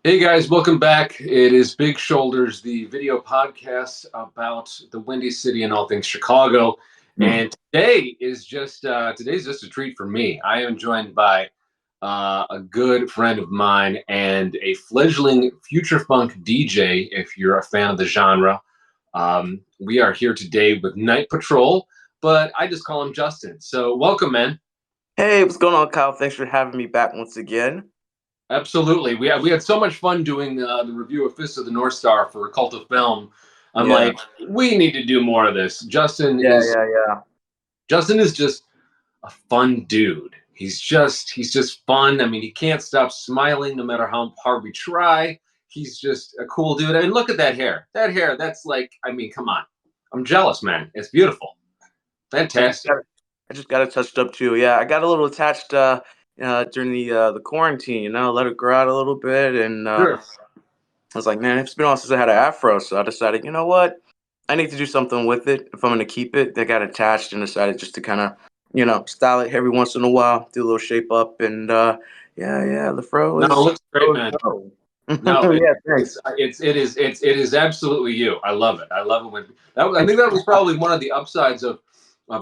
Hey guys, welcome back. It is Big Shoulders, the video podcast about the Windy City and all things Chicago. Mm. And today's just a treat for me. I am joined by a good friend of mine and a fledgling future funk DJ. If you're a fan of the genre, we are here today with Nite Patrol, but I just call him Justin. So welcome, man. Hey, what's going on, Kyle? Thanks for having me back once again. Absolutely. We had so much fun doing the review of Fist of the North Star for Cult of Film. I'm Yeah, like, we need to do more of this. Justin yeah, is yeah, yeah. Justin is just a fun dude. He's just fun. I mean, he can't stop smiling no matter how hard we try. He's just a cool dude. And look at that hair. That hair, that's like, I mean, come on. I'm jealous, man. It's beautiful. I just Fantastic. got it. I just got it touched up too. Yeah, I got a little attached during the quarantine. Let it grow out a little bit, and Sure. I was like, man, it's been a while since I had an afro, so I decided, you know what, I need to do something with it if I'm gonna keep it. They got attached, and decided just to kind of, style it every once in a while, do a little shape up, and yeah, the fro No, it is looks great, fro is man. fro. No, Yeah, thanks. it is absolutely you. I love it. I love it when I think that was probably one of the upsides of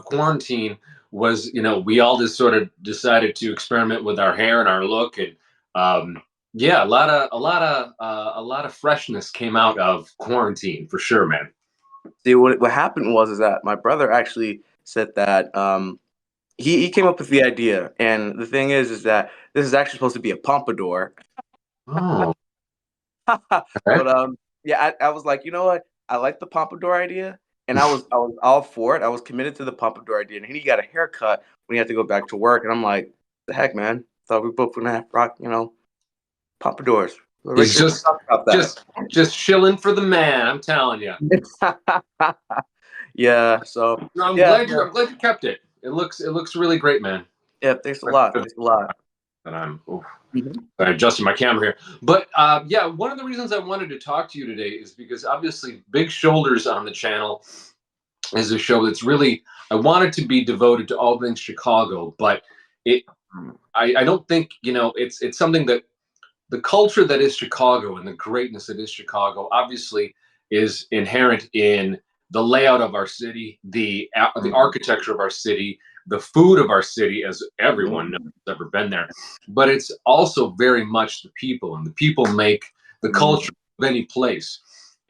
quarantine was we all just sort of decided to experiment with our hair and our look and yeah, a lot of freshness came out of quarantine for sure, man. See, what happened was is that my brother actually said that he came up with the idea, and the thing is that this is actually supposed to be a pompadour. Oh, okay. But yeah, I was like, you know what? I like the pompadour idea, and I was all for it. I was committed to the pompadour idea, and he got a haircut when he had to go back to work, and I'm like, the heck, man! Thought we both gonna have rock, pompadours. He's Rachel, let's talk about that. just chilling for the man. I'm telling you. Yeah. So No, I'm yeah, glad you. I'm glad you kept it. It looks really great, man. yeah. Thanks a lot. Thanks a lot. And I'm oof. Mhm. I adjusted my camera here. But yeah, one of the reasons I wanted to talk to you today is because obviously Big Shoulders on the channel is a show that's really I wanted to be devoted to all things Chicago, but it I don't think it's something that the culture that is Chicago and the greatness that is Chicago obviously is inherent in the layout of our city, the architecture of our city, the food of our city, as everyone knows Mhm. who's ever been there. But it's also very much the people, and the people make the culture Mhm. of any place.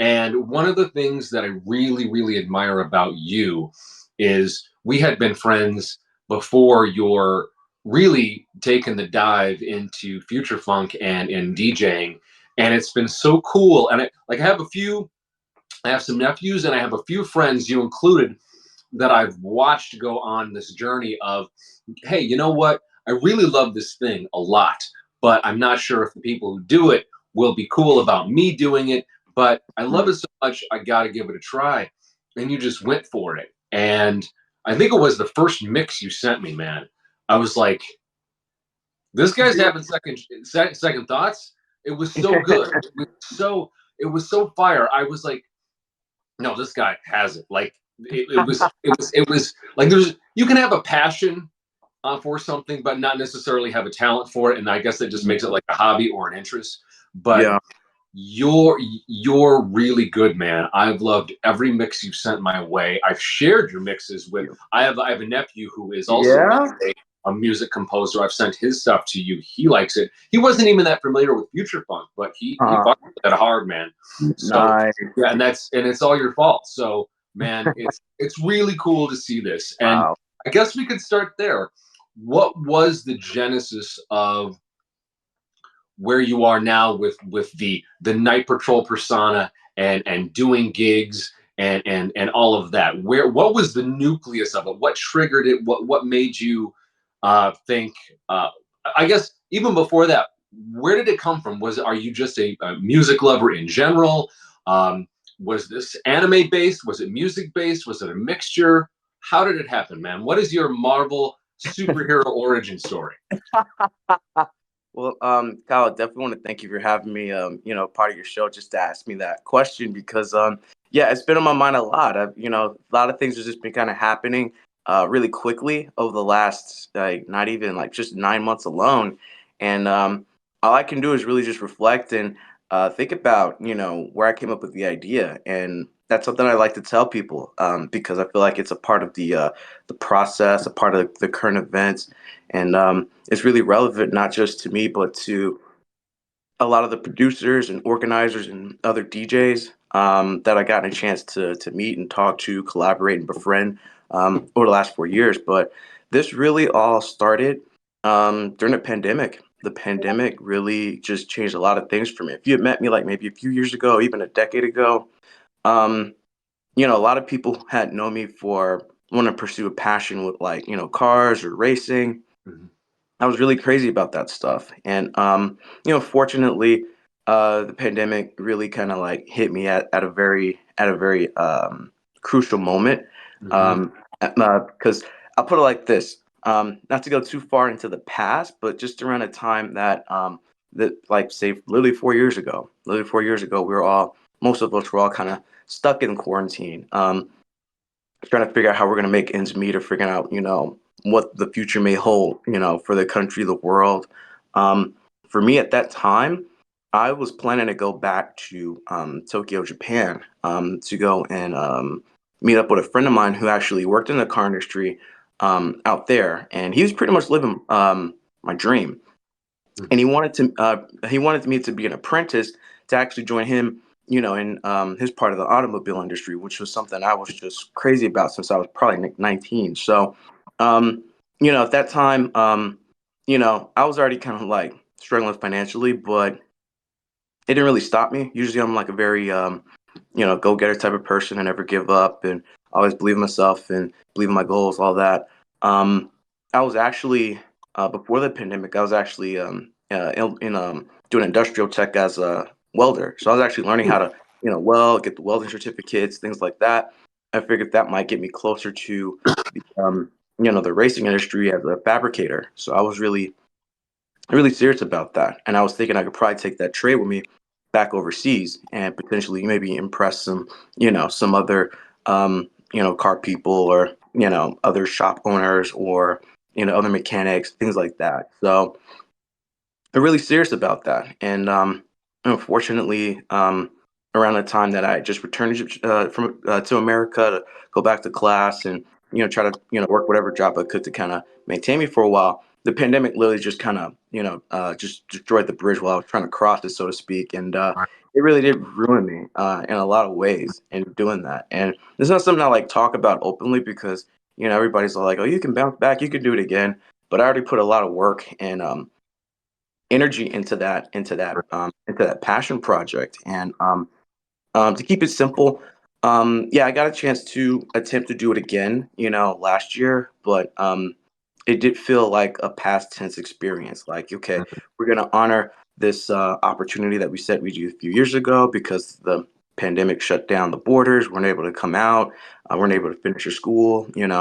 And one of the things that I really, really admire about you is we had been friends before your really taken the dive into future funk and in DJing, and it's been so cool. And I have some nephews, and I have a few friends, you included, that I've watched go on this journey of, hey, you know what? I really love this thing a lot, but I'm not sure if the people who do it will be cool about me doing it. But I love it so much, I got to give it a try. And you just went for it. And I think it was the first mix you sent me, man. I was like, this guy's having second thoughts. It was so good. It was so fire. I was like, no, this guy has it. Like it was like there's you can have a passion for something, but not necessarily have a talent for it. And I guess that just makes it like a hobby or an interest. But Yeah. you're really good, man. I've loved every mix you've sent my way. I've shared your mixes with. I have a nephew who is also Yeah. a music composer. I've sent his stuff to you. He likes it. He wasn't even that familiar with future funk, but he Uh, fucked with that hard, man. So nice. yeah, and it's all your fault. So man, it's really cool to see this. And Wow. I guess we could start there. What was the genesis of where you are now with the Nite Patrol persona and doing gigs and all of that? What was the nucleus of it? What triggered it? What made you think? I guess even before that, where did it come from? Are you just a music lover in general? Um, was this anime based? Was it music based? Was it a mixture? How did it happen, man? What is your Marvel superhero origin story? Well, Kyle, I definitely want to thank you for having me, part of your show just to ask me that question because, yeah, it's been on my mind a lot. A lot of things have just been kind of happening, really quickly over the last, like, not even like just 9 months alone. And, all I can do is really just reflect and think about, where I came up with the idea, and that's something I like to tell people because I feel like it's a part of the process, a part of the current events, and it's really relevant not just to me but to a lot of the producers and organizers and other DJs that I got a chance to meet and talk to, collaborate and befriend over the last 4 years. But this really all started during the pandemic. The pandemic really just changed a lot of things for me. If you had met me like maybe a few years ago, even a decade ago, um, a lot of people had known me for wanting to pursue a passion with like, cars or racing. Mhm. I was really crazy about that stuff. And fortunately, the pandemic really kind of like hit me at a very crucial moment. Mhm. Um, because I'll put it like this, not to go too far into the past, but just around a time that like say literally 4 years ago, most of us were all kind of stuck in quarantine. Trying to figure out how we're going to make ends meet or figuring out, what the future may hold, for the country, the world. Um, for me at that time, I was planning to go back to Tokyo, Japan, to go and meet up with a friend of mine who actually worked in the car industry out there, and he was pretty much living my dream. And Mhm. he wanted me to be an apprentice to actually join him, in his part of the automobile industry, which was something I was just crazy about since I was probably 19. So, um, at that time, I was already kind of like struggling financially, but it didn't really stop me. Usually, I'm like a very go getter type of person. I never give up, and I always believe in myself and believe in my goals, all that. Um, I was actually before the pandemic, I was actually doing industrial tech as a welder. So I was actually learning how to weld, get the welding certificates, things like that. I figured that might get me closer to the racing industry as a fabricator. So I was really serious about that. And I was thinking I could probably take that trade with me back overseas and potentially maybe impress some other, car people or, other shop owners or, other mechanics, things like that. So I'm really serious about that. And unfortunately, around the time that I just returned from to America to go back to class and try to work whatever job I could to kind of maintain me for a while, the pandemic literally just kind of just destroyed the bridge while I was trying to cross it, so to speak. And it really did ruin me in a lot of ways in doing that. And it's not something I like talk about openly because everybody's all like, "Oh, you can bounce back, you can do it again." But I already put a lot of work and energy into that passion project. And to keep it simple, yeah, I got a chance to attempt to do it again, last year, but it did feel like a past tense experience. Like, okay, we're gonna honor this opportunity that we said we'd do a few years ago because the pandemic shut down the borders, weren't able to come out, weren't able to finish your school, and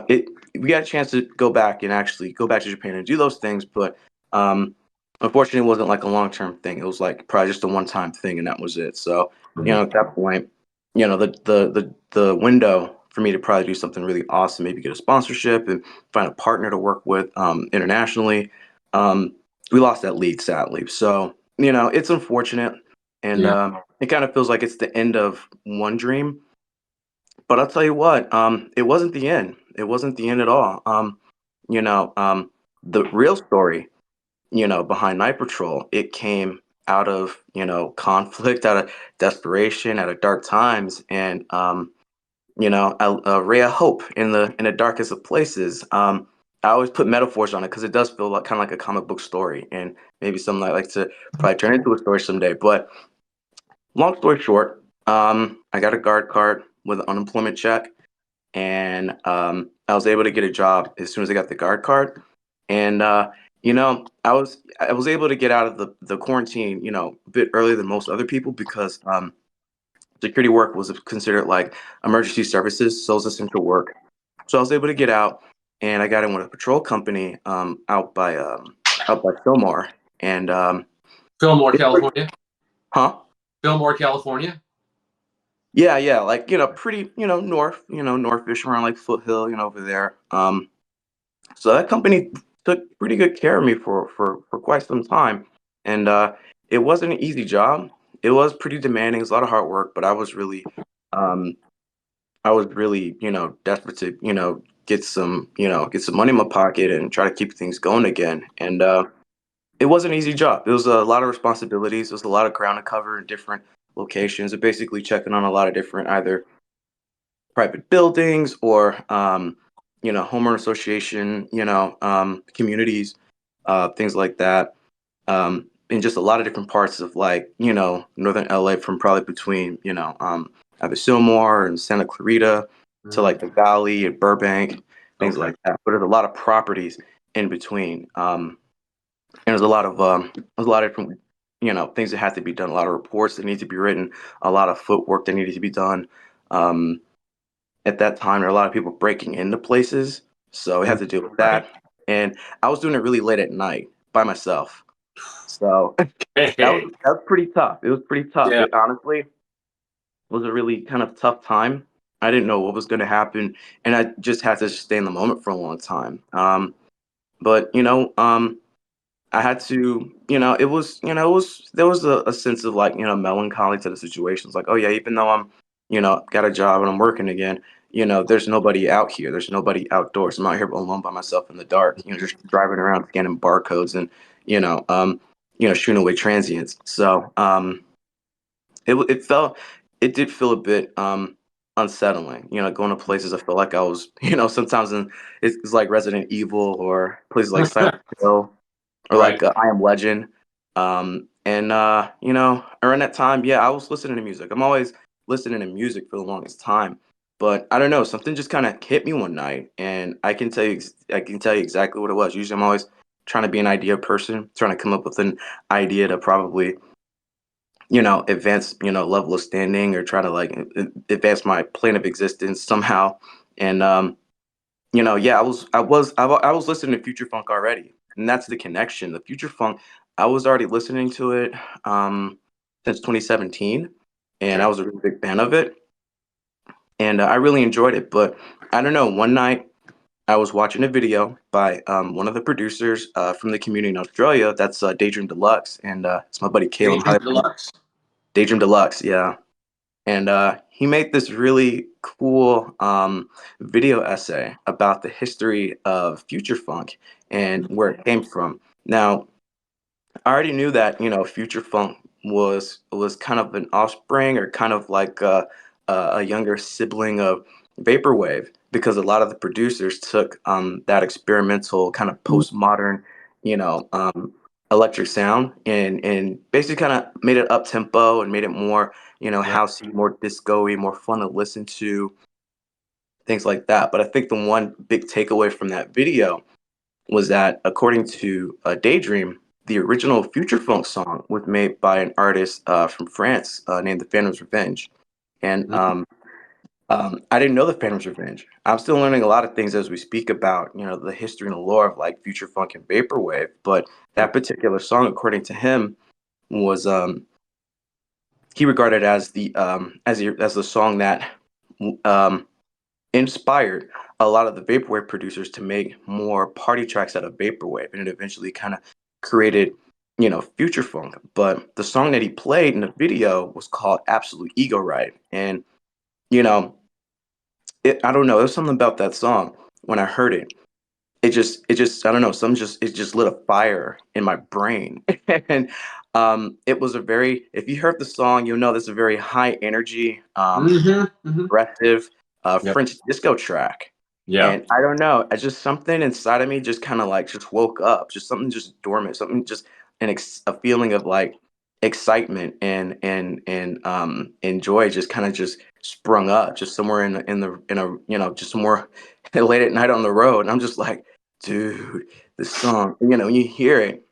it we got a chance to go back and actually go back to Japan and do those things, but um, unfortunately, it wasn't like a long term thing. It was like probably just a one time thing, and that was it. So, Mhm. at that point, the window for me to probably do something really awesome, maybe get a sponsorship and find a partner to work with internationally, um, we lost that lead sadly. So, it's unfortunate, and Yeah. it kind of feels like it's the end of one dream, but I'll tell you what, it wasn't the end. It wasn't the end at all. You know, um, the real story, behind Night Patrol, it came out of, conflict, out of desperation, out of dark times, and a ray of hope in the darkest of places. I always put metaphors on it because it does feel like kind of like a comic book story, and maybe something I like to probably turn into a story someday. But long story short, I got a guard card with an unemployment check, and I was able to get a job as soon as I got the guard card. And I was able to get out of the quarantine, a bit earlier than most other people because security work was considered like emergency services, so it was essential work. So I was able to get out, and I got in with a patrol company out by Fillmore, and Fillmore, it's pretty, California. huh? Fillmore, California. Yeah, yeah, like pretty, north, northish around like Foothill, over there. So that company took pretty good care of me for quite some time, and it wasn't an easy job. It was pretty demanding. It was a lot of hard work, but um, I was really, desperate to, get some money in my pocket and try to keep things going again. And it was an easy job. It was a lot of responsibilities. It was a lot of ground to cover in different locations. And basically checking on a lot of different either private buildings or homeowner association, communities, things like that. In just a lot of different parts of like, northern LA from probably between, either Silmar and Santa Clarita to like the Valley and Burbank, things Okay. like that. But there's a lot of properties in between. And there's a lot of different, things that had to be done, a lot of reports that need to be written, a lot of footwork that needed to be done. Um, at that time, there were a lot of people breaking into places, so we had to deal with Right. that. And I was doing it really late at night by myself, so Hey. that was pretty tough. It was pretty tough. Yeah. It honestly was a really kind of tough time. I didn't know what was going to happen, and I just had to stay in the moment for a long time. But I had to, there was a sense of like, melancholy to the situation. It's like, oh yeah, even though I'm, got a job and I'm working again, there's nobody out here. There's nobody outdoors. I'm out here alone by myself in the dark, just driving around scanning barcodes and, you know, um, shooting away transients. So, it felt, it did feel a bit, unsettling, going to places I feel like I was, sometimes it's like Resident Evil or places like Silent Hill or Right. like I Am Legend. And around that time, yeah, I was listening to music. I'm always listening to music for the longest time. But I don't know, something just kind of hit me one night, and I can tell you exactly what it was. Usually, I'm always trying to be an idea person, trying to come up with an idea to probably, advance, level of standing or try to like advance my plane of existence somehow. And yeah, I was listening to Future Funk already, and that's the connection. The Future Funk, I was already listening to it since 2017, and I Okay. was a really big fan of it, and I really enjoyed it. But I don't know, one night I was watching a video by one of the producers from the community in Australia. That's Daydream Deluxe, and it's my buddy Caleb Agent Hyde. Deluxe. Daydream Deluxe, yeah. And he made this really cool video essay about the history of future funk and where it came from. Now, I already knew that future funk was kind of an offspring or kind of like a younger sibling of vaporwave because a lot of the producers took that experimental kind of postmodern, you know, um, electric sound and basically kind of made it up tempo and made it more Right. housey, more disco-y, more fun to listen to, things like that. But I think the one big takeaway from that video was that according to Daydream, the original Future Funk song was made by an artist from France named The Phantom's Revenge. And I didn't know The Phantom's Revenge. I'm still learning a lot of things as we speak about, the history and the lore of like future funk and vaporwave. But that particular song, according to him, was he regarded as as the song that um, inspired a lot of the vaporwave producers to make more party tracks out of vaporwave, and it eventually kind of created, future funk. But the song that he played in the video was called "Absolute Ego Ride," and you know, I don't know, there's something about that song when I heard it. It just I don't know, some just it just lit a fire in my brain, and it was a very if you heard the song, you'll know this is a very high energy, Hmm. aggressive Yep. French disco track. Yeah. And I don't know, I just something inside of me just kind of like just woke up, just something just dormant, something just a feeling of like excitement and joy just kind of just sprung up just somewhere in a just somewhere late at night on the road. And I'm just like, dude, this song, when you hear it,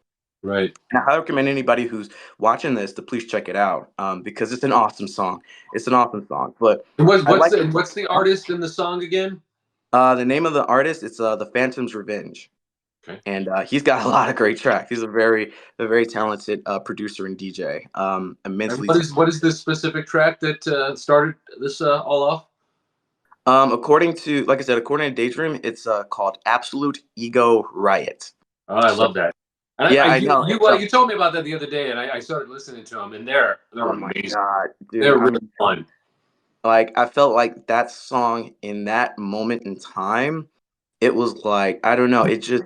Right. and I highly recommend anybody who's watching this to please check it out because it's an awesome song. It's an awesome song. But And I like it. what's the artist in the song again? The name of the artist, it's The Phantom's Revenge, Okay. and he's got a lot of great tracks. He's a very talented producer and DJ. And Immensely. what is this specific track that started this all off? According to, like I said, according to Daydream, it's called Absolute Ego Riot. Oh, I So love that. And yeah, I know. you told me about that the other day, and I started listening to them, and they're Oh my amazing. god, dude! They're I really mean, fun. like I felt like that song in that moment in time, it was like I don't know, it just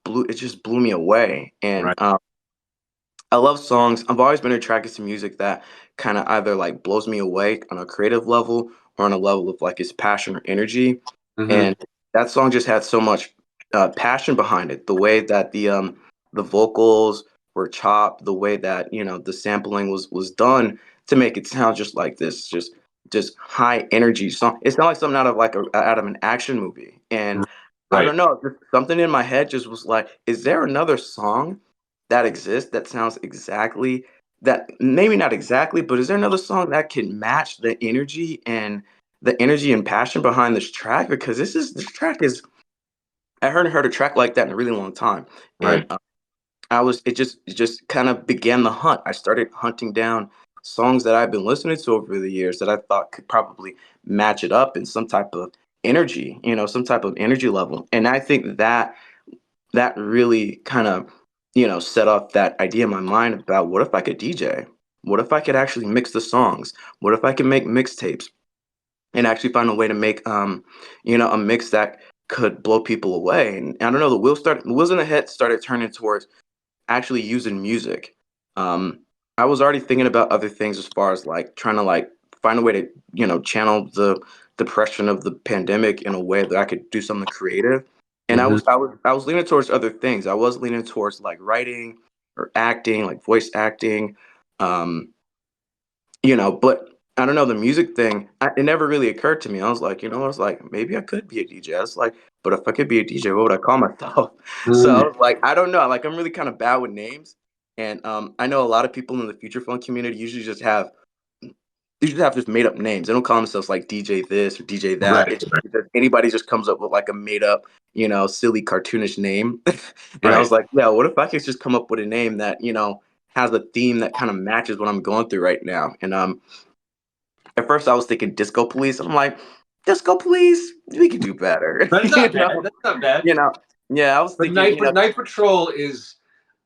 blew me away. And Right. I love songs. I've always been attracted to music that kind of either like blows me away on a creative level or on a level of like its passion or energy. Hmm. And that song just had so much passion behind it. The way that the vocals were chopped, the way that the sampling was done to make it sound just like this, just high energy song. It's not like something out of like out of an action movie. And I Right. don't know, just something in my head just was like, is there another song that exists that sounds exactly that, maybe not exactly, but is there another song that can match the energy and passion behind this track? Because this track is, I hadn't heard a track like that in a really long time. And Right. I was it just kind of began the hunt. I started hunting down songs that I've been listening to over the years that I thought could probably match it up in some type of energy, some type of energy level. And I think that really kind of set off that idea in my mind about, what if I could DJ? What if I could actually mix the songs? What if I could make mixtapes and actually find a way to make a mix that could blow people away? And I don't know, the wheels in the head started turning towards actually using music. um I was already thinking about other things, as far as like trying to like find a way to channel the depression of the pandemic in a way that I could do something creative. And I Hmm. was I was I was leaning towards other things. I was leaning towards like writing or acting, like voice acting. um but I don't know, the music thing, it never really occurred to me. I was like, I was like, maybe I could be a DJ. I was like, but if I could be a DJ, what would I call myself? So I was like, I don't know. Like, I'm really kind of bad with names. And I know a lot of people in the future funk community usually have just made up names. They don't call themselves like DJ this or DJ that. Right. It's just anybody just comes up with like a made up, silly cartoonish name. And I Right. was like, yeah, what if I could just come up with a name that, has a theme that kind of matches what I'm going through right now? And at first I was thinking Disco Police. I'm like, Disco Police, we could do better. That's not bad. That's not bad. You know. Yeah, I was But thinking, Night Patrol is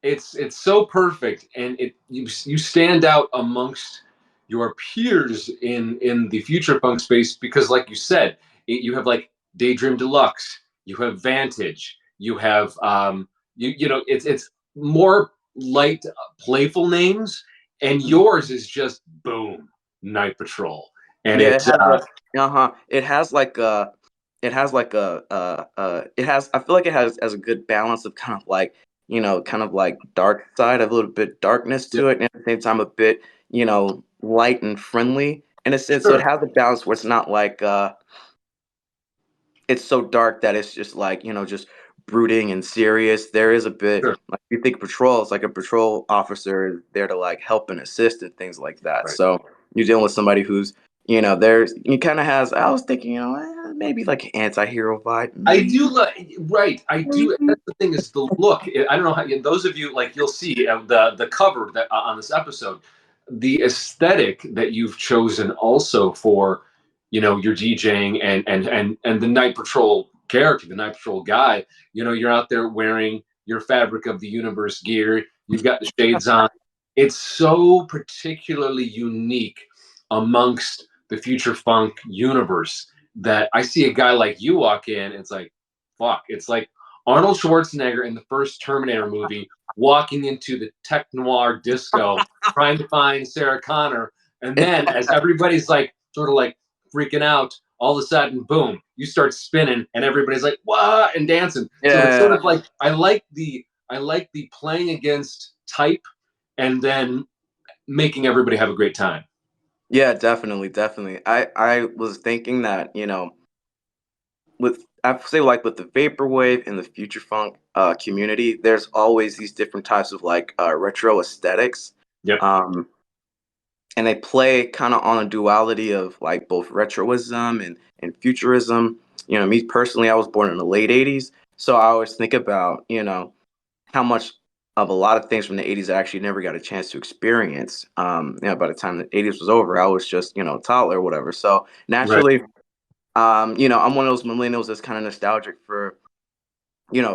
it's so perfect, and you stand out amongst your peers in the future punk space because, like you said, you have like Daydream Deluxe, you have Vantage, you have it's more light, playful names, and yours is just boom, Night Patrol, and yeah, it it's has it has like it has, I feel like it has a good balance of kind of like, kind of like dark side, a little bit darkness yeah, to it, and at the same time a bit, light and friendly in a sense. So it sure, has a balance where it's not like it's so dark that it's just like, just brooding and serious. There is a bit sure, like, you think patrol, it's like a patrol officer is there to like help and assist and things like that. right. So you're dealing with somebody who's, there's you kind of has. I was thinking, maybe like an anti-hero vibe, I maybe. do like right. I do. Maybe. That's the thing is the look. I don't know how those of you like you'll see the cover that on this episode, the aesthetic that you've chosen also for your DJing and the Night Patrol character, the Night Patrol guy. You're out there wearing your Fabric of the Universe gear. You've got the shades on. It's so particularly unique amongst the future funk universe that I see a guy like you walk in, and it's like, fuck. It's like Arnold Schwarzenegger in the first Terminator movie walking into the tech noir disco trying to find Sarah Connor. And then as everybody's like sort of like freaking out, all of a sudden, boom, you start spinning and everybody's like, what? And dancing. So it's sort Yeah, of like I like the playing against type and then making everybody have a great time. yeah, definitely, definitely. I was thinking that, with, I say, like with the vaporwave and the future funk community, there's always these different types of like retro aesthetics. Yep. Um, and they play kind of on a duality of like both retroism and futurism. Me personally, I was born in the late 80s. So I always think about, how much of a lot of things from the 80s I actually never got a chance to experience. By the time the 80s was over, I was just, a toddler or whatever. So Right. naturally, I'm one of those millennials that's kind of nostalgic for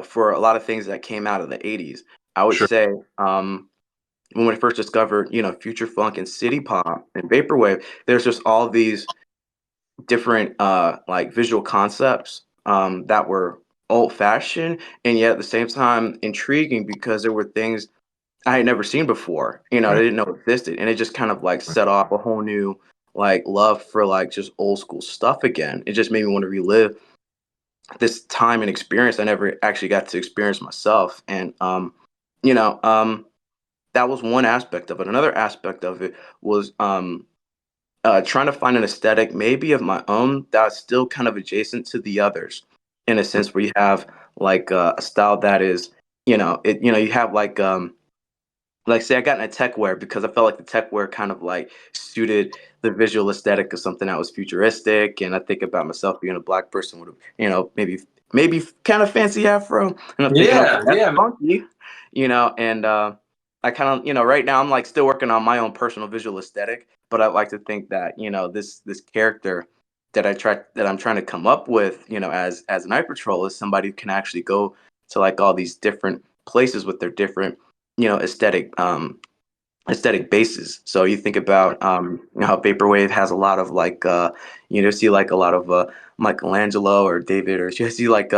for a lot of things that came out of the 80s, I would Sure. say, when we first discovered, future funk and city pop and vaporwave, there's just all these different like visual concepts that were old fashioned and yet at the same time intriguing because there were things I had never seen before, I Right. didn't know existed. And it just kind of like set off a whole new like love for like just old school stuff again. It just made me want to relive this time and experience I never actually got to experience myself. And you know, that was one aspect of it. Another aspect of it was trying to find an aesthetic maybe of my own that's still kind of adjacent to the others in a sense where you have like a style that is you have like say I got into tech wear because I felt like the tech wear kind of like suited the visual aesthetic of something that was futuristic, and I think about myself being a black person with a maybe kind of fancy afro, and I'm thinking, okay, Yeah, that's yeah, man. funky, and I kind of right now I'm like still working on my own personal visual aesthetic, but I like to think that this character that I'm trying to come up with, as Night Patrol is somebody who can actually go to like all these different places with their different aesthetic bases. So you think about how vaporwave has a lot of like see like a lot of Michelangelo or David, or you see like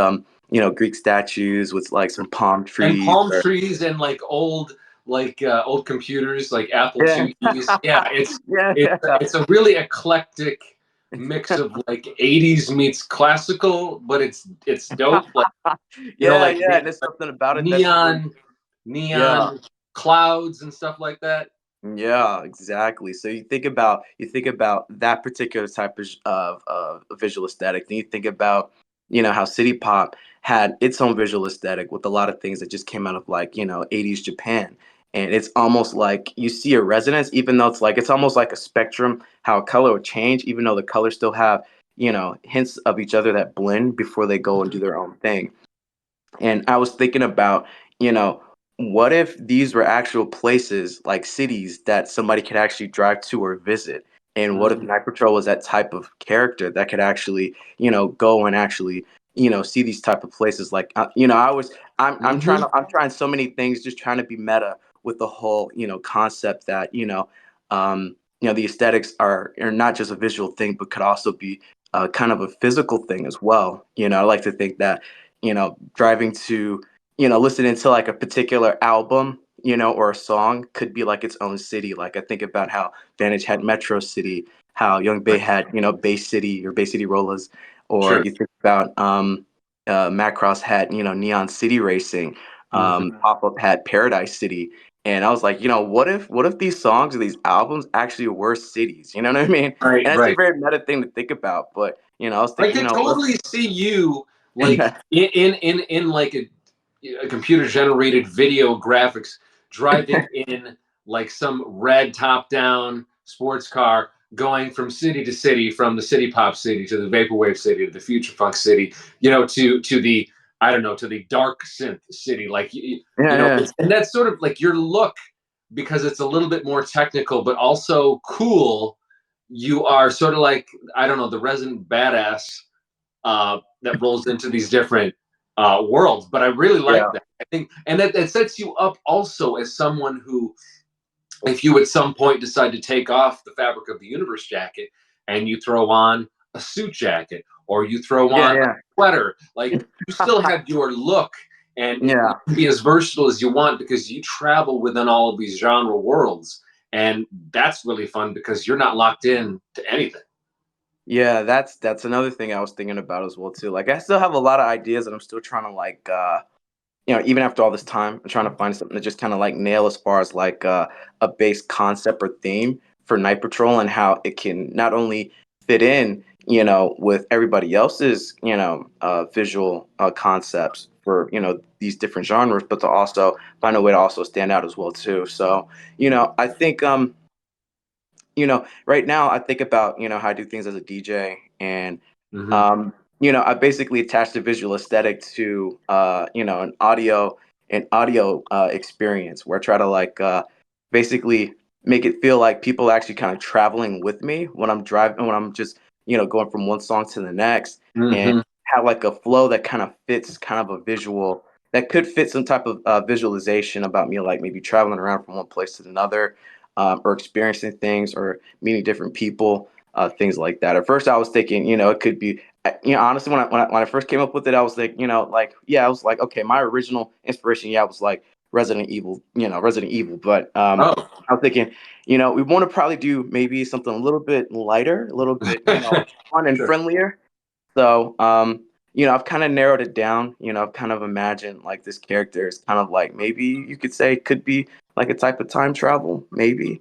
Greek statues with like some palm And trees palm or trees and like old computers like Apple yeah. IIs. Yeah, Yeah, it's a really eclectic mix of like 80s meets classical, but it's dope. Like yeah, like yeah, and there's something about it that's really neon yeah. neon clouds and stuff like that. Yeah, exactly. So you think about that particular type of visual aesthetic. Then you think about how city pop had its own visual aesthetic with a lot of things that just came out of like 80s Japan, and it's almost like you see a resonance, even though it's almost like a spectrum how a color would change, even though the colors still have hints of each other that blend before they go and do their own thing. And I was thinking about, you know, what if these were actual places like cities that somebody could actually drive to or visit? And what if Mhm. Night Patrol was that type of character that could actually, go and actually, see these type of places? Like, Mhm. I'm trying so many things, just trying to be meta with the whole, concept that, the aesthetics are not just a visual thing, but could also be kind of a physical thing as well. I like to think that driving to, listening to like a particular album, or a song could be like its own city. Like I think about how Vantage had Metro City, how Young Bay Right. had, Bay City or Bay City Rollers, or Sure. you think about Macross had, Neon City Racing, Mhm. Pop Up had Paradise City. And I was like, what if these songs or these albums actually were cities? You know what I mean? Right, And that's a right. very meta thing to think about. But I was I thinking, could what totally see you like if in like a computer generated video graphics driving in like some red top down sports car going from city to city, from the city pop city to the vaporwave city to the future funk city, to the, I don't know, to the dark synth city, like yeah, yeah. and that's sort of like your look, because it's a little bit more technical but also cool. You are sort of like, I don't know, the resident badass that rolls into these different worlds. But I really like Yeah. that. I think, and that sets you up also as someone who, if you at some point decide to take off the fabric of the universe jacket and you throw on a suit jacket or you throw Yeah, on a yeah. sweater, like you still have your look, and you Yeah. can be as versatile as you want because you travel within all of these genre worlds. And that's really fun because you're not locked in to anything. Yeah, that's another thing I was thinking about as well too. Like I still have a lot of ideas that I'm still trying to like even after all this time, I'm trying to find something to just kind of like nail as far as like a base concept or theme for Night Patrol and how it can not only fit in, with everybody else's, visual concepts for, these different genres, but to also find a way to also stand out as well too. So, I think right now I think about, how I do things as a DJ and Hmm. I basically attach the visual aesthetic to an audio experience where I try to like basically make it feel like people are actually kind of traveling with me when I'm driving when I'm just going from one song to the next and Hmm. have like a flow that kind of fits kind of a visual that could fit some type of visualization about me, like maybe traveling around from one place to another, or experiencing things, or meeting different people, things like that. At first, I was thinking, it could be, honestly, when I first came up with it, I was like, like, yeah, I was like, okay, my original inspiration, yeah, was like Resident Evil, but Oh, I was thinking, we want to probably do maybe something a little bit lighter, a little bit, fun and sure. friendlier. So, I've kind of narrowed it down. I've kind of imagined like this character is kind of like, maybe you could say it could be like a type of time travel. Maybe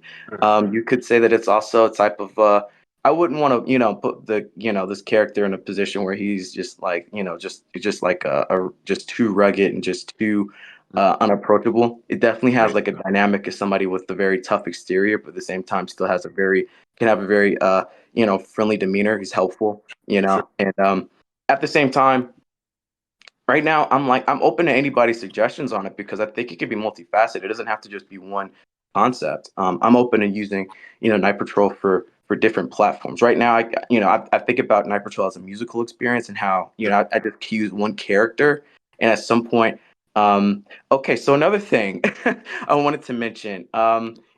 you could say that it's also a type of. I wouldn't want to, put this character in a position where he's just like, just like just too rugged and just too unapproachable. It definitely has Right. like a dynamic as somebody with a very tough exterior, but at the same time still has can have a very friendly demeanor. He's helpful, Sure. and at the same time, right now I'm open to anybody's suggestions on it because I think it could be multifaceted. It doesn't have to just be one concept. I'm open to using Night Patrol for different platforms. Right now, I think about Night Patrol as a musical experience and how I just use one character, and at some point, okay. So another thing I wanted to mention,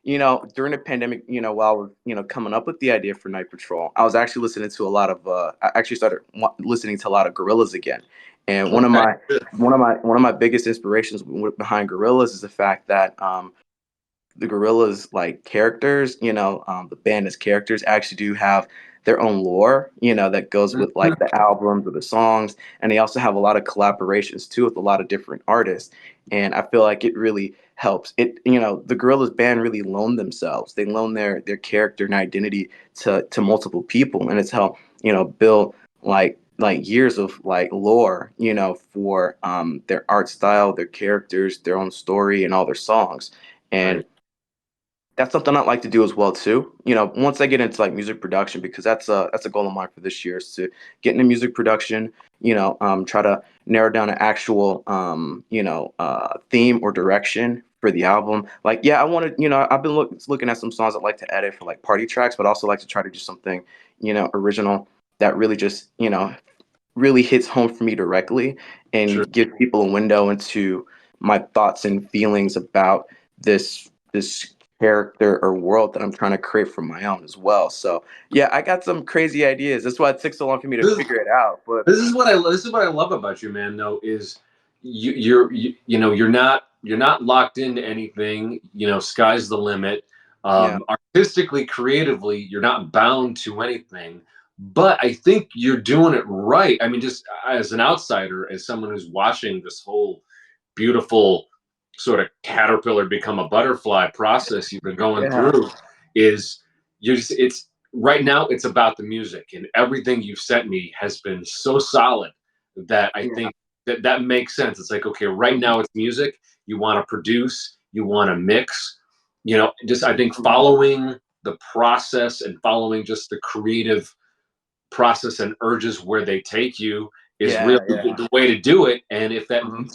during the pandemic, while I was coming up with the idea for Night Patrol, I was actually listening to a lot of I actually started listening to a lot of Gorillas again. And Okay. one of my biggest inspirations behind Gorillas is the fact that the Gorillas like characters, the band as characters actually do have their own lore, that goes with Mhm. like the albums or the songs, and they also have a lot of collaborations too with a lot of different artists. And I feel like it really helps. The Gorillas band really loan themselves. They loan their character and identity to multiple people, and it's helped build like years of like lore, for their art style, their characters, their own story, and all their songs. And Right. that's something I'd like to do as well too. Once I get into like music production, because that's a goal of mine for this year is to get into music production. Try to narrow down an actual theme or direction for the album. Like, yeah, I want to. I've been looking at some songs I'd like to edit for like party tracks, but also like to try to do something original that really just really hits home for me directly Sure. and gives people a window into my thoughts and feelings about this character or world that I'm trying to create for my own as well. So yeah, I got some crazy ideas. That's why it took so long for me to This, figure it out. But this is what I love about you, man. Though is you're not locked into anything. Sky's the limit. yeah, Artistically, creatively, you're not bound to anything. But I think you're doing it right. I mean, just as an outsider, as someone who's watching this whole beautiful sort of caterpillar become a butterfly process you've been going yeah, through, is it's right now it's about the music, and everything you've sent me has been so solid that I yeah, think that makes sense. It's like, okay, right now it's music. You want to produce, you want to mix, just I think mhm, following the process and following just the creative process and urges where they take you is really yeah, yeah. the way to do it. And if that Mhm. means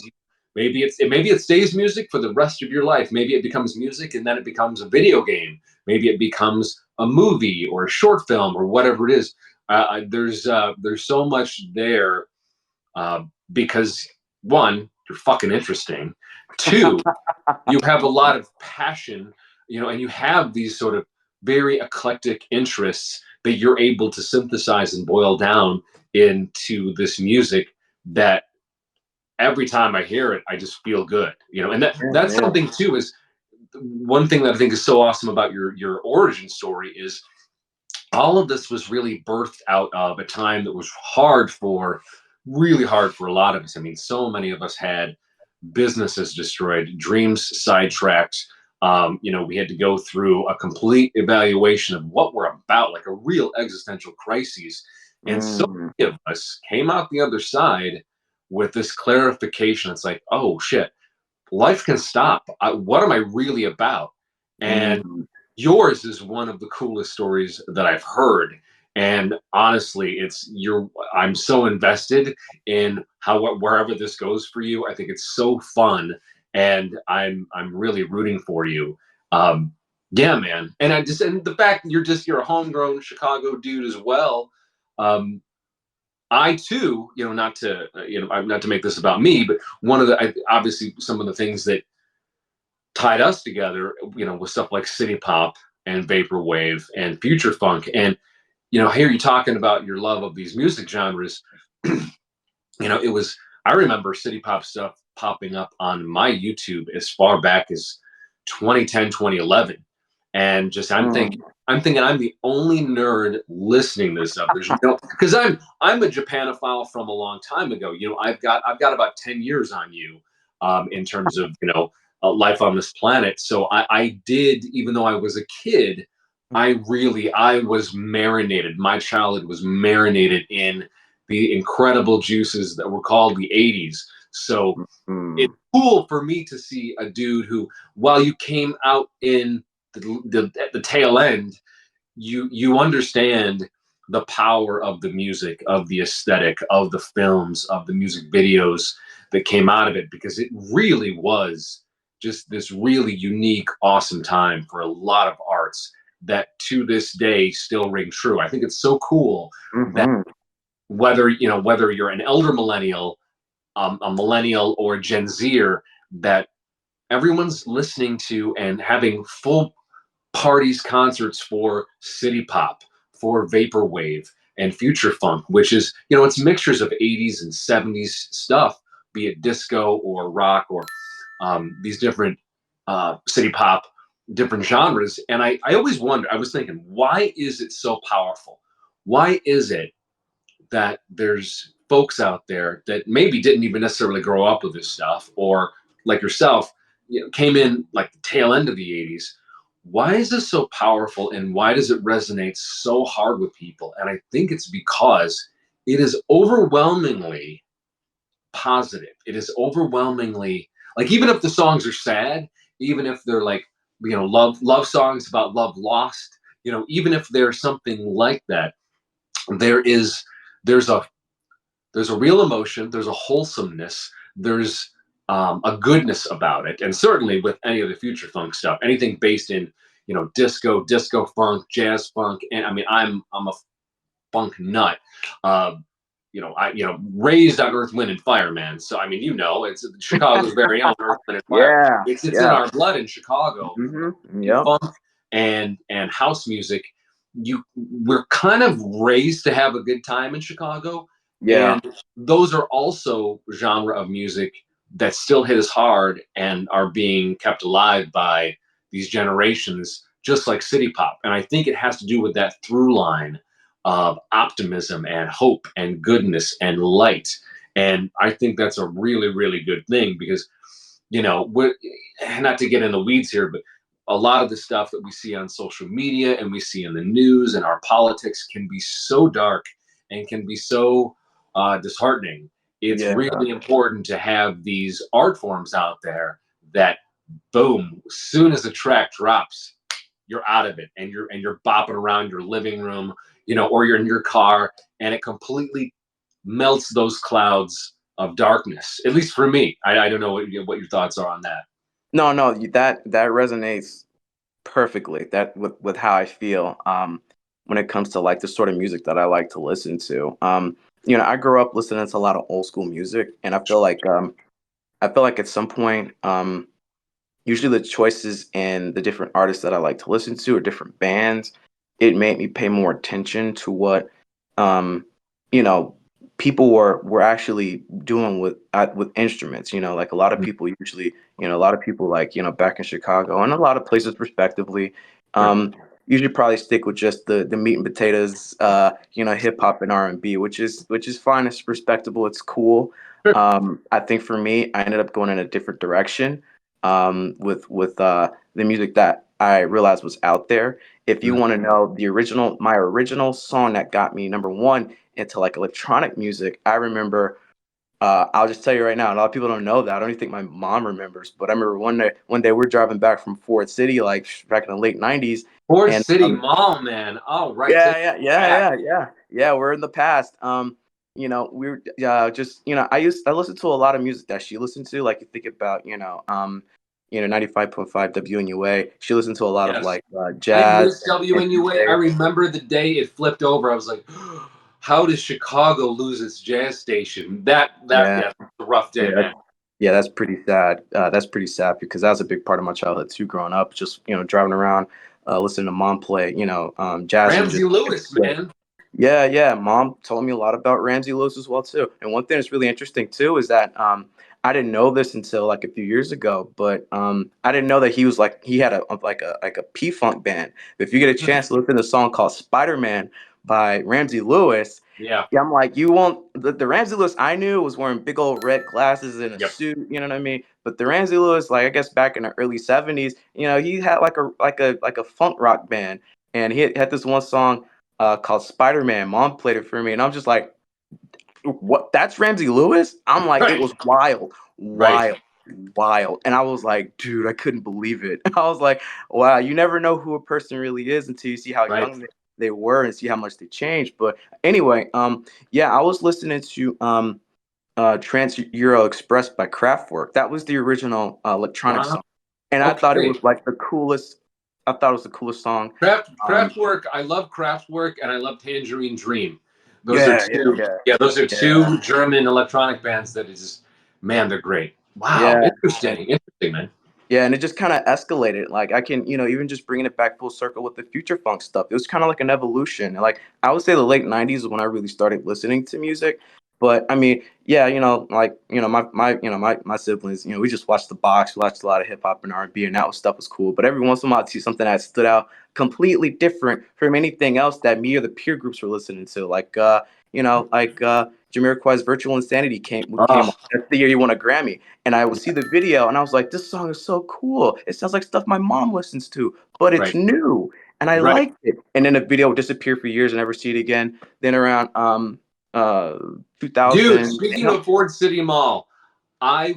maybe it stays music for the rest of your life. Maybe it becomes music and then it becomes a video game. Maybe it becomes a movie or a short film or whatever it is. There's so much there, because one, you're fucking interesting. Two, you have a lot of passion, and you have these sort of very eclectic interests that you're able to synthesize and boil down into this music that every time I hear it, I just feel good, and Yeah, that's yeah. something too is one thing that I think is so awesome about your origin story is all of this was really birthed out of a time that was really hard for a lot of us. I mean, so many of us had businesses destroyed, dreams sidetracked. We had to go through a complete evaluation of what we're about, like a real existential crisis. And so Mm, many of us came out the other side with this clarification. It's like, oh shit, life can stop. What am I really about? And mm, yours is one of the coolest stories that I've heard. And honestly, I'm so invested in how wherever this goes for you. I think it's so fun, and I'm really rooting for you. Um, yeah, man. And the fact that you're a homegrown Chicago dude as well. Um, I too, not to not to make this about me, but one of obviously some of the things that tied us together, was stuff like city pop and vaporwave and future funk. And I hear you talking about your love of these music genres. It was, I remember city pop stuff popping up on my YouTube as far back as 2010, 2011. And just I'm thinking I'm the only nerd listening to this stuff. There's because I'm a Japanophile from a long time ago. I've got about 10 years on you, in terms of life on this planet. So I did, even though I was a kid, I was marinated. My childhood was marinated in the incredible juices that were called the 80s. So Mm. it's cool for me to see a dude who, while you came out in at the tail end, you understand the power of the music, of the aesthetic, of the films, of the music videos that came out of it, because it really was just this really unique, awesome time for a lot of arts that to this day still ring true. I think it's so cool that Mm-hmm. whether you're an elder millennial, a millennial, or Gen Zer, that everyone's listening to and having full parties, concerts for city pop, for vaporwave, and future funk, which is, it's mixtures of 80s and 70s stuff, be it disco or rock or these different city pop, different genres. And I always wonder, I was thinking, why is it so powerful? Why is it that there's folks out there that maybe didn't even necessarily grow up with this stuff, or like yourself, came in like the tail end of the 80s? Why is this so powerful, and why does it resonate so hard with people? And I think it's because it is overwhelmingly positive. It is overwhelmingly, like, even if the songs are sad, even if they're like, love songs about love lost, even if there's something like that, there is there's a there's a real emotion, there's a wholesomeness, there's a goodness about it. And certainly with any of the future funk stuff, anything based in disco funk, jazz funk, and I mean, I'm a funk nut. uh, I raised on Earth, Wind, and Fire, man. So I mean, it's Chicago's very own Earth, Wind, and Fire. Yeah, It's in yeah. our blood in Chicago. Mm-hmm. In Yep. funk and house music, we're kind of raised to have a good time in Chicago, Yeah. and those are also genre of music that still hit us hard and are being kept alive by these generations, just like city pop. And I think it has to do with that through line of optimism and hope and goodness and light. And I think that's a really, really good thing, because, we're not to get in the weeds here, but a lot of the stuff that we see on social media and we see in the news and our politics can be so dark and can be so disheartening. It's Yeah. really important to have these art forms out there that, boom, as soon as the track drops, you're out of it, and you're bopping around your living room, or you're in your car, and it completely melts those clouds of darkness. At least for me, I don't know what your thoughts are on that. No, no, that resonates perfectly. That with how I feel when it comes to like the sort of music that I like to listen to. I grew up listening to a lot of old school music, and I feel like at some point, usually the choices and the different artists that I like to listen to or different bands, it made me pay more attention to what um, you know, people were actually doing with instruments. Like a lot of people usually, a lot of people like back in Chicago and a lot of places respectively, Sure. um, usually probably stick with just the meat and potatoes, hip hop and R&B, which is fine. It's respectable. It's cool. Sure. I think for me, I ended up going in a different direction with the music that I realized was out there. If you Mhm. want to know my original song that got me number one into like electronic music, I remember. I'll just tell you right now, a lot of people don't know that. I don't even think my mom remembers, but I remember one day we're driving back from Ford City, like back in the late '90s, Ford and City Mall, man. All right, take yeah, yeah, it yeah, back. yeah, yeah, yeah. We're in the past. We were just I listened to a lot of music that she listened to. Like you think about 95.5 WNUA. She listened to a lot of Yes. like I jazz miss and WNUA. I DJ. remember the day it flipped over. I was like, how does Chicago lose its jazz station? Yeah, Yeah, it's a rough day, yeah, man. yeah. That's pretty sad. That's pretty sad because that was a big part of my childhood too. Growing up, just driving around, listening to mom play, jazz Ramsey music. Lewis, man. Yeah, yeah. Mom told me a lot about Ramsey Lewis as well too. And one thing that's really interesting too is that I didn't know this until like a few years ago, but I didn't know that he had a P Funk band. If you get a chance to listen to a song called Spider Man by Ramsey Lewis, Yeah. yeah, I'm like, you won't. The Ramsey Lewis I knew was wearing big old red glasses and a Yep. suit. You know what I mean? But the Ramsey Lewis, like I guess back in the early '70s, he had like a funk rock band, and he had this one song called Spider Man. Mom played it for me, and I'm just like, what? That's Ramsey Lewis? I'm like, it Right. was wild, Right. wild, wild, and I was like, dude, I couldn't believe it. I was like, wow, you never know who a person really is until you see how Right. young they were and see how much they changed. But anyway, yeah, I was listening to Trans Euro Express by Kraftwerk. That was the original electronic Wow. song, and I thought it Okay. was like the coolest. I thought it was the coolest song. Um, Kraftwerk. I love Kraftwerk, and I love Tangerine Dream. Those are yeah, yeah, two. yeah, Yeah, those are yeah. two German electronic bands that is just, man, they're great. Wow, Yeah, interesting, interesting, man. yeah, and it just kind of escalated. Like I can, even just bringing it back full circle with the future funk stuff. It was kind of like an evolution. Like I would say the late '90s is when I really started listening to music. But I mean, yeah, my siblings, we just watched the box, we watched a lot of hip hop and R&B, and that stuff was cool. But every once in a while, I'd see something that stood out completely different from anything else that me or the peer groups were listening to. Jamiroquai's Virtual Insanity came on. Oh, That's the year he won a Grammy, and I would see the video and I was like, this song is so cool. It sounds like stuff my mom listens to, but it's right, new and I right. liked it. And then the video would disappear for years and never see it again. Then around uh Dude, 2000, speaking of Ford City Mall, my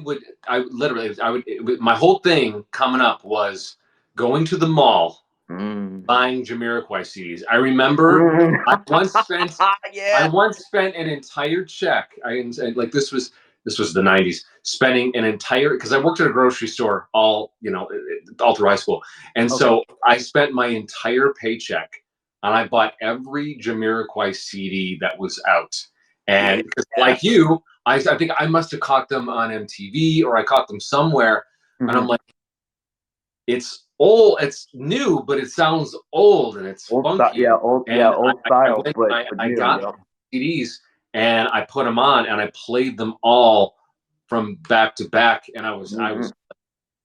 whole thing coming up was going to the mall, mm. buying Jamiroquai CDs. I remember Mm. I once spent I Yeah. once spent an entire check. Like this was the '90s. Spending an entire because I worked at a grocery store all through high school, and Okay. so I spent my entire paycheck and I bought every Jamiroquai CD that was out. Yeah. And because like you, I think I must have caught them on MTV or I caught them somewhere, and I'm Hmm. like, it's old, it's new, but it sounds old and it's Old style. funky. Yeah. Old. Yeah. And Old I style, went, but I new. got Yeah. CDs and I put them on and I played them all from back to back. And I Hmm. was,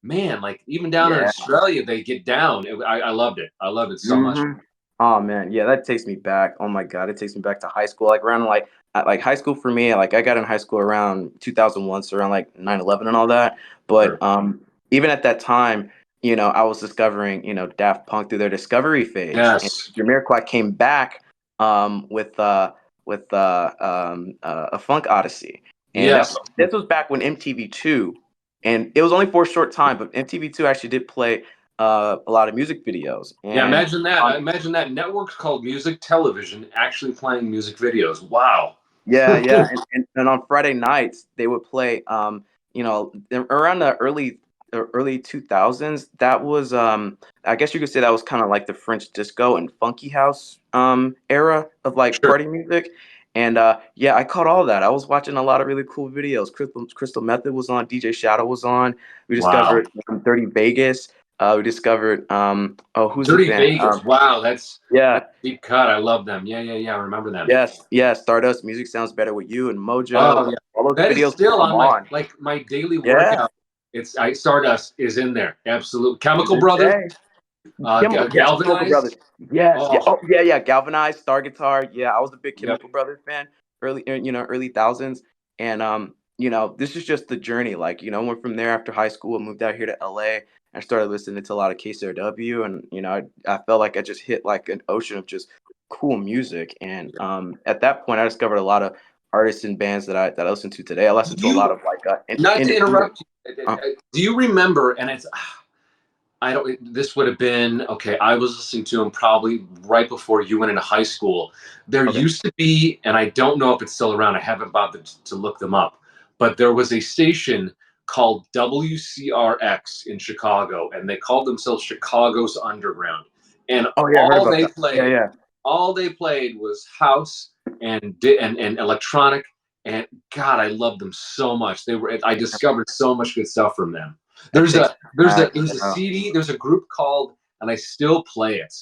man, like even down in Yeah. Australia, they get down. I loved it. I loved it so much. Hmm. Oh man, yeah, that takes me back. Oh my God, it takes me back to high school. Like around like high school for me, like I got in high school around 2001, so around like 9/11 and all that. But Sure. even at that time, I was discovering, Daft Punk through their discovery phase. And Yes. Jamiroquai came back with a Funk Odyssey. And Yes. this was back when MTV2, and it was only for a short time, but MTV2 actually did play a lot of music videos. Yeah. And Imagine that. Imagine that networks called music television actually playing music videos. Wow. yeah, yeah, and on Friday nights they would play, around the early 2000s. That was, I guess you could say that was kind of like the French disco and funky house era of like Sure. party music. And yeah, I caught all that. I was watching a lot of really cool videos. Crystal Method was on. DJ Shadow was on. We Wow. discovered Dirty Vegas. We discovered who's the Dirty band? Vegas. Wow. That's Yeah. a deep cut. I love them. Yeah. Yeah. Yeah. I remember them. Yes, yes, Stardust. Music sounds better with you and Oh Mojo. yeah. All those That is videos would still come on my on. my daily Yeah, workout. Stardust is in there. Absolute to Chemical this Brothers. day. Chemical Galvanized. Brothers. Yes, yeah. Oh. Oh, yeah, yeah. Galvanized, Star Guitar. Yeah, I was a big Yep. Chemical Brothers fan. Early thousands. And this is just the journey. Like, went from there after high school, moved out here to LA. I started listening to a lot of KCRW, and I felt like I just hit like an ocean of just cool music. And at that point, I discovered a lot of artists and bands that I listen to today. I listen to a lot You of like Not to independent. interrupt you. Uh, Do you remember? And it's I don't. This would have been okay. I was listening to him probably right before you went into high school. There okay. used to be, and I don't know if it's still around. I haven't bothered to look them up, but there was a station called WCRX in Chicago, and they called themselves Chicago's Underground. And Oh yeah, I heard all about they that. Yeah, played yeah. all they played was house and electronic. And God, I loved them so much. I discovered so much good stuff from them. That There's takes a me there's a back. there's a Yeah. CD. There's a group called, and I still play it.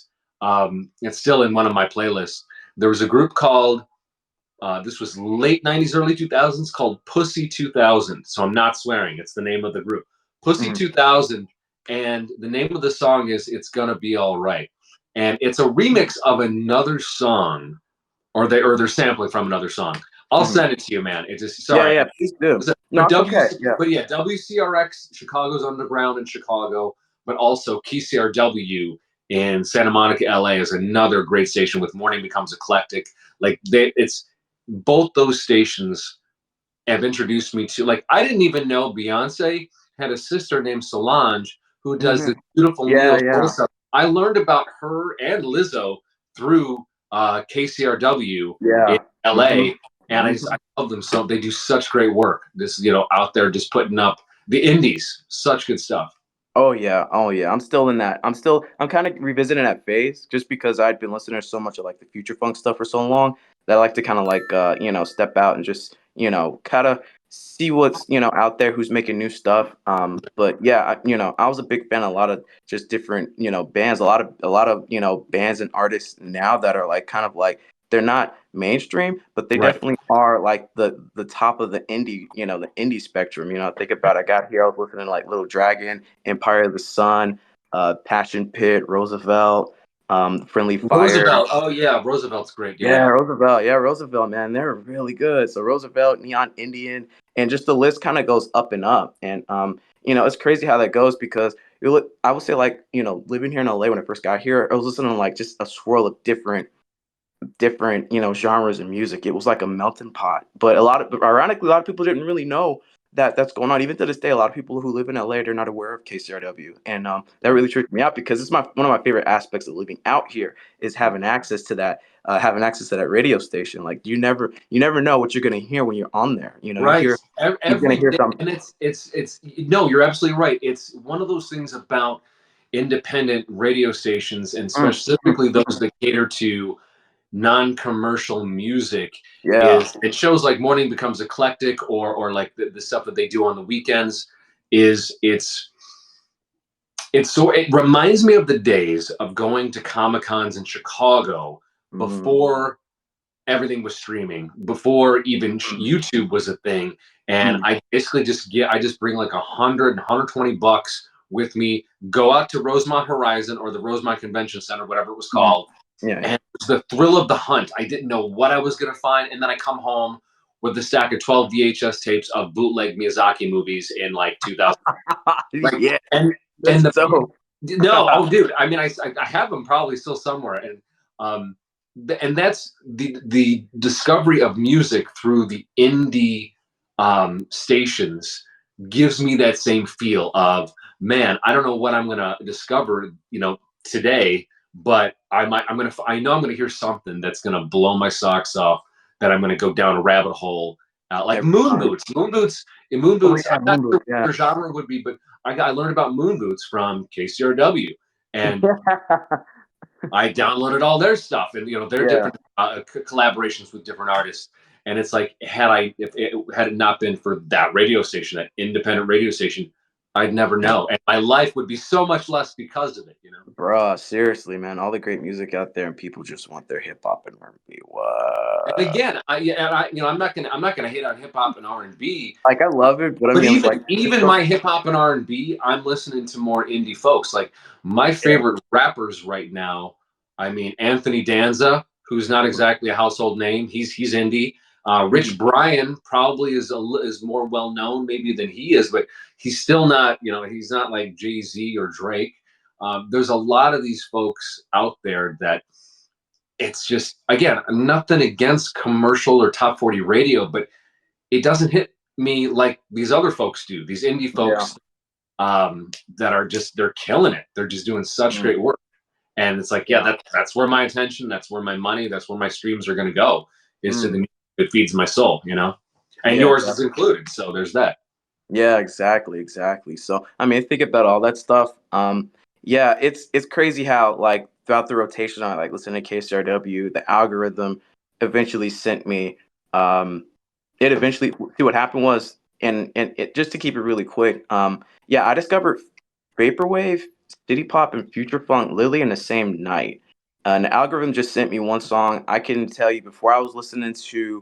It's still in one of my playlists. There was a group called, this was late 90s, early 2000s, called Pussy 2000. So I'm not swearing. It's the name of the group. Pussy Mhm. 2000. And the name of the song is It's Gonna Be All Right. And it's a remix of another song, or they're sampling from another song. I'll Mhm. send it to you, man. It just, Yeah, sorry. yeah, please do. No, But it's okay. Yeah. WCRX, Chicago's Underground in Chicago, but also KCRW in Santa Monica, LA is another great station with Morning Becomes Eclectic. Like it's both those stations have introduced me to, like, I didn't even know Beyonce had a sister named Solange who does Mhm. this beautiful Yeah, neo soul yeah. stuff. I learned about her and Lizzo through KCRW in Yeah. Mhm. LA, and I Mhm. love them so. They do such great work. This, out there just putting up the indies, such good stuff. Oh yeah, oh yeah. I'm still in that. I'm kind of revisiting that phase just because I'd been listening to so much of like the future funk stuff for so long that I like to kind of like step out and just kind of see what's out there, who's making new stuff. But yeah, I was a big fan of a lot of just different bands, a lot of bands and artists now that are like kind of like they're not mainstream, but they Right. definitely are like the top of the indie spectrum. Think about it. I got here, I was listening to like Little Dragon, Empire of the Sun, Passion Pit, Roosevelt, Friendly Fire. Roosevelt. Oh yeah, Roosevelt's great. Yeah, Yeah. Roosevelt. Yeah, Roosevelt, man, they're really good. So Roosevelt, Neon Indian, and just the list kind of goes up and up. And it's crazy how that goes because I would say like living here in LA when I first got here, I was listening to like just a swirl of different genres of music. It was like a melting pot. But ironically, a lot of people didn't really know that that's going on. Even to this day, a lot of people who live in LA, they're not aware of KCRW, and that really tricked me out because it's one of my favorite aspects of living out here is having access to that radio station. Like you never know what you're gonna hear when you're on there. Right. You're gonna Every hear day, something. and it's no, you're absolutely right. It's one of those things about independent radio stations, and Mm, mm, specifically those mm. that cater to non-commercial music, Yeah. is it shows like Morning Becomes Eclectic, or like the stuff that they do on the weekends. Is it reminds me of the days of going to Comic Cons in Chicago Mm, before everything was streaming, before even mm, YouTube was a thing. And mm. I just bring like 120 bucks with me, go out to Rosemont Horizon or the Rosemont Convention Center, whatever it was Mhm. called. Yeah. And it was the thrill of the hunt. I didn't know what I was going to find. And then I come home with a stack of 12 VHS tapes of bootleg Miyazaki movies in like 2000. Like, Yeah. and, That's and the, dope. no, oh, dude. I mean, I have them probably still somewhere, and um, and that's the discovery of music through the indie stations gives me that same feel of, man, I don't know what I'm gonna discover, today, but I know I'm gonna hear something that's gonna blow my socks off, that I'm gonna go down a rabbit hole. Like Every moon time. boots, moon boots, moon Oh boots. yeah, I'm not Moon sure Boots, what yeah. their genre would be, but I learned about moon boots from KCRW, and I downloaded all their stuff, and their Yeah. different collaborations with different artists. And it's like, had it not been for that radio station, that independent radio station, I'd never know, and my life would be so much less because of it. Bruh, seriously, man, all the great music out there, and people just want their hip hop and R&B. And What? again, I'm not gonna hate on hip hop and R&B. Like, I love it, but I But mean, like, there's even so my hip hop and R&B, I'm listening to more indie folks. Like my yeah. favorite rappers right now, I mean Anthony Danza, who's not Mhm, exactly a household name. He's indie. mhm. Rich Brian probably is more well known maybe than he is, but he's still not. He's not like Jay-Z or Drake. There's a lot of these folks out there that it's just, again, nothing against commercial or top 40 radio, but it doesn't hit me like these other folks do. These indie Yeah. folks that are just, they're killing it. They're just doing such Mm, great work, and it's like, yeah, yeah. that's where my attention, that's where my money, that's where my streams are going to go. Is to the Mm, music that feeds my soul, and yeah, yours is included. So there's that. yeah, exactly, exactly. So, I mean, think about all that stuff. Yeah, it's crazy how like throughout the rotation, I like listening to KCRW. The algorithm eventually sent me. It eventually see what happened was, and it just to keep it really quick. Yeah, I discovered vaporwave, city pop, and future funk literally in the same night. And the algorithm just sent me one song. I can tell you before I was listening to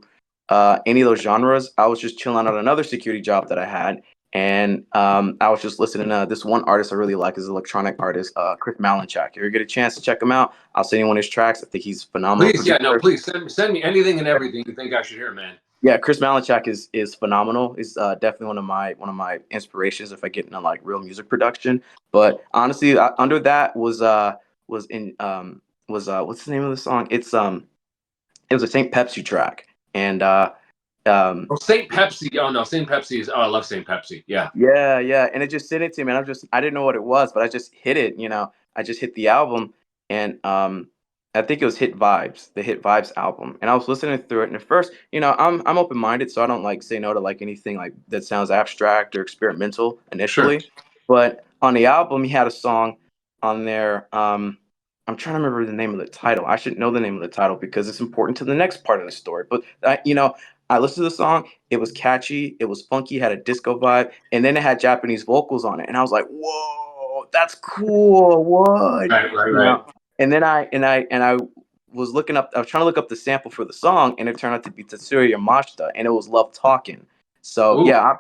any of those genres, I was just chilling on another security job that I had, and I was just listening to this one artist I really like, is an electronic artist, Chris Malinchak. If you ever get a chance to check him out, I'll send you one of his tracks. I think he's a phenomenal Please, yeah, no, producer. please send me anything and everything you think I should hear, man. Yeah, Chris Malinchak is phenomenal. He's definitely one of my inspirations if I get into like real music production. But honestly, under that was in what's the name of the song? It was a Saint Pepsi track, and um Oh, Saint Pepsi. Oh no, Saint Pepsi is. Oh, I love Saint Pepsi. Yeah, yeah, and it just sent it to me, and I didn't know what it was, but I just hit it, I just hit the album, and I think it was Hit Vibes, the Hit Vibes album, and I was listening through it, and at first, I'm open minded, so I don't like say no to like anything like that sounds abstract or experimental sure. initially, but on the album he had a song on there. I'm trying to remember the name of the title. I should know the name of the title because it's important to the next part of the story. But I listened to the song. It was catchy. It was funky. Had a disco vibe, and then it had Japanese vocals on it, and I was like, "Whoa, that's cool! What?" Right, right, You right. know. And then I was looking up. I was trying to look up the sample for the song, and it turned out to be Tetsuya Yamashita, and it was "Love Talking." So Ooh, yeah,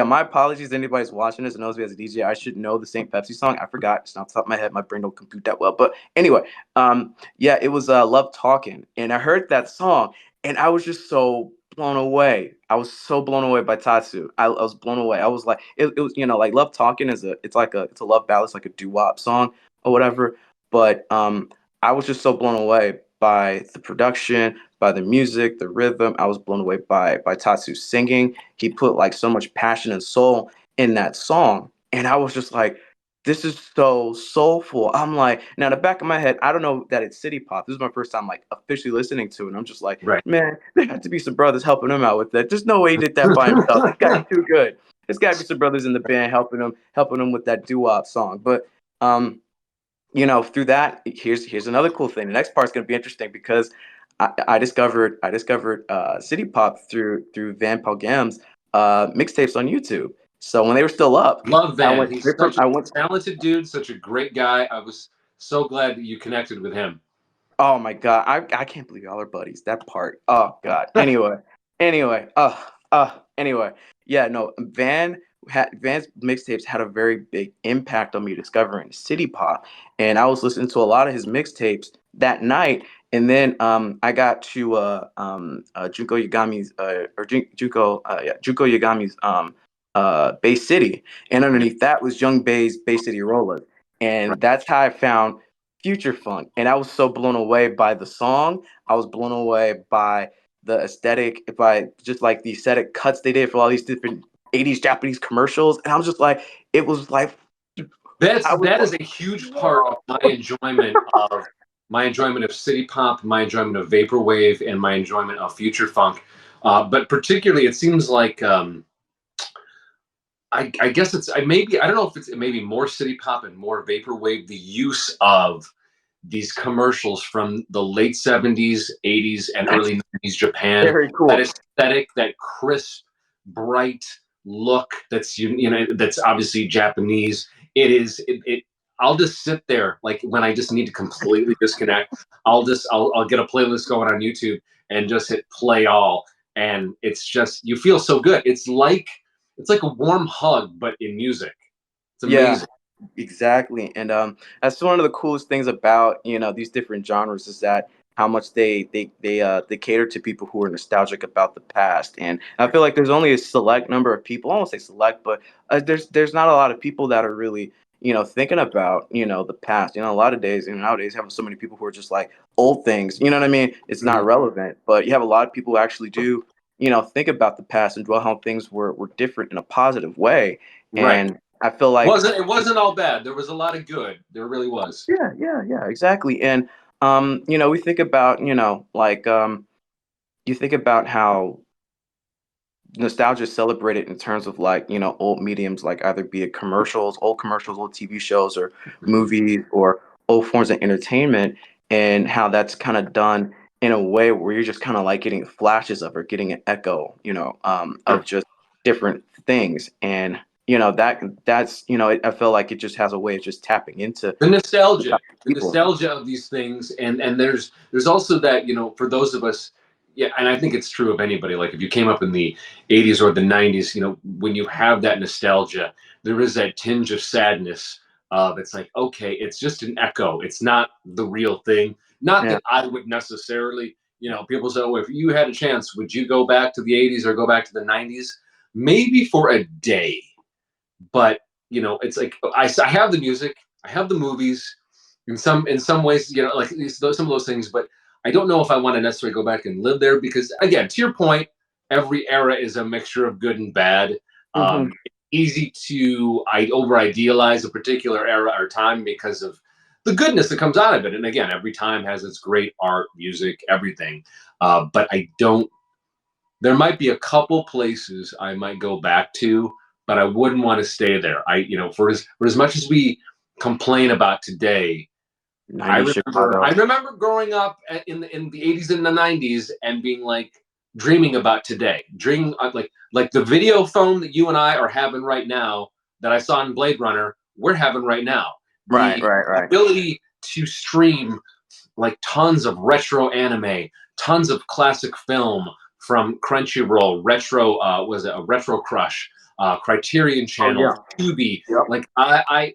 my apologies to anybody who's watching this and knows me as a DJ. I should know the Saint Pepsi song. I forgot. It's not off the top of my head. My brain don't compute that well. But anyway, yeah, it was "Love Talking," and I heard that song, and I was just so blown away. I was so blown away by Tatsu. I was blown away. I was like, it was like Love Talking it's a love ballad, it's like a doo-wop song or whatever. But I was just so blown away by the production, by the music, the rhythm. I was blown away by Tatsu singing. He put like so much passion and soul in that song. And I was just like, this is so soulful. I'm like, now in the back of my head, I don't know that it's city pop. This is my first time like officially listening to it. And I'm just like, right. man, there had to be some brothers helping him out with that. There's no way he did that by himself. This guy's too good. There's got to be some brothers in the band helping him with that doo-wop song. But um, through that, here's another cool thing. The next part's gonna be interesting because I discovered city pop through Van Pelgam's mixtapes on YouTube. So when they were still up, Love I Van. went He's straight from such a I went talented dude, such a great guy. I was so glad that you connected with him. Oh my god, I can't believe y'all are buddies. That part. Oh god. Anyway. Yeah, no. Van's mixtapes had a very big impact on me discovering city pop, and I was listening to a lot of his mixtapes that night, and then I got to Junko Yagami's Junko Yagami's Bay City, and underneath that was Young Bay's Bay City Rollers, Right. and that's how I found future funk, and I was so blown away by the song. I was blown away by the aesthetic, by just like the aesthetic cuts they did for all these different 80s Japanese commercials, and I was just like, it was like, I was That like, is a huge part of whoa. my enjoyment of city pop, my enjoyment of vaporwave, and my enjoyment of future funk. But particularly, it seems like I guess maybe I don't know if it's maybe more city pop and more vaporwave. The use of these commercials from the late 70s, 80s, and That's early 90s Japan. very That cool. aesthetic, that crisp, bright look that's that's obviously Japanese. It is it I'll just sit there like when I just need to completely disconnect. I'll get a playlist going on YouTube and just hit play all, and it's just you feel so good. It's like a warm hug but in music. It's Yeah, amazing. exactly. And that's one of the coolest things about these different genres is that how much they cater to people who are nostalgic about the past. And I feel like there's only a select number of people. I won't say select, but there's not a lot of people that are really thinking about the past. A lot of days nowadays have so many people who are just like old things. You know what I mean? It's not Mhm. relevant, but you have a lot of people who actually do think about the past and dwell how things were different in a positive way. Right. And I feel like It wasn't all bad. There was a lot of good. There really was. yeah, exactly. And we think about, like you think about how nostalgia is celebrated in terms of like, old mediums, like either be it commercials, old TV shows or Mhm. movies old forms of entertainment, and how that's kind of done in a way where you're just kind of like getting flashes of, or getting an echo, of Sure. just different things. And that's I feel like it just has a way of just tapping into the the type nostalgia of the people. nostalgia of these things, and there's also that, for those of us, yeah, and I think it's true of anybody, like if you came up in the 80s or the 90s, when you have that nostalgia, there is that tinge of sadness of, it's like, okay, it's just an echo, it's not the real thing. Not Yeah. that I would necessarily, people say, oh, if you had a chance, would you go back to the 80s or go back to the 90s? Maybe for a day. But it's like, I have the music, I have the movies, in some ways, like some of those things, but I don't know if I want to necessarily go back and live there, because, again, to your point, every era is a mixture of good and bad. Hmm. It's easy to I over idealize a particular era or time because of the goodness that comes out of it, and again, every time has its great art, music, everything. But I don't there might be a couple places I might go back to, but I wouldn't want to stay there. For as much as we complain about today, I 90 remember I Chicago. remember growing up in the 80s and the 90s and being like, dreaming about today, dreaming, like the video phone that you and I are having right now, that I saw in Blade Runner, we're having right now. Right, The right, right. ability to stream like tons of retro anime, tons of classic film from Crunchyroll, retro, was it a Retro Crush, Criterion Oh Channel, yeah. Tubi. Yep. Like I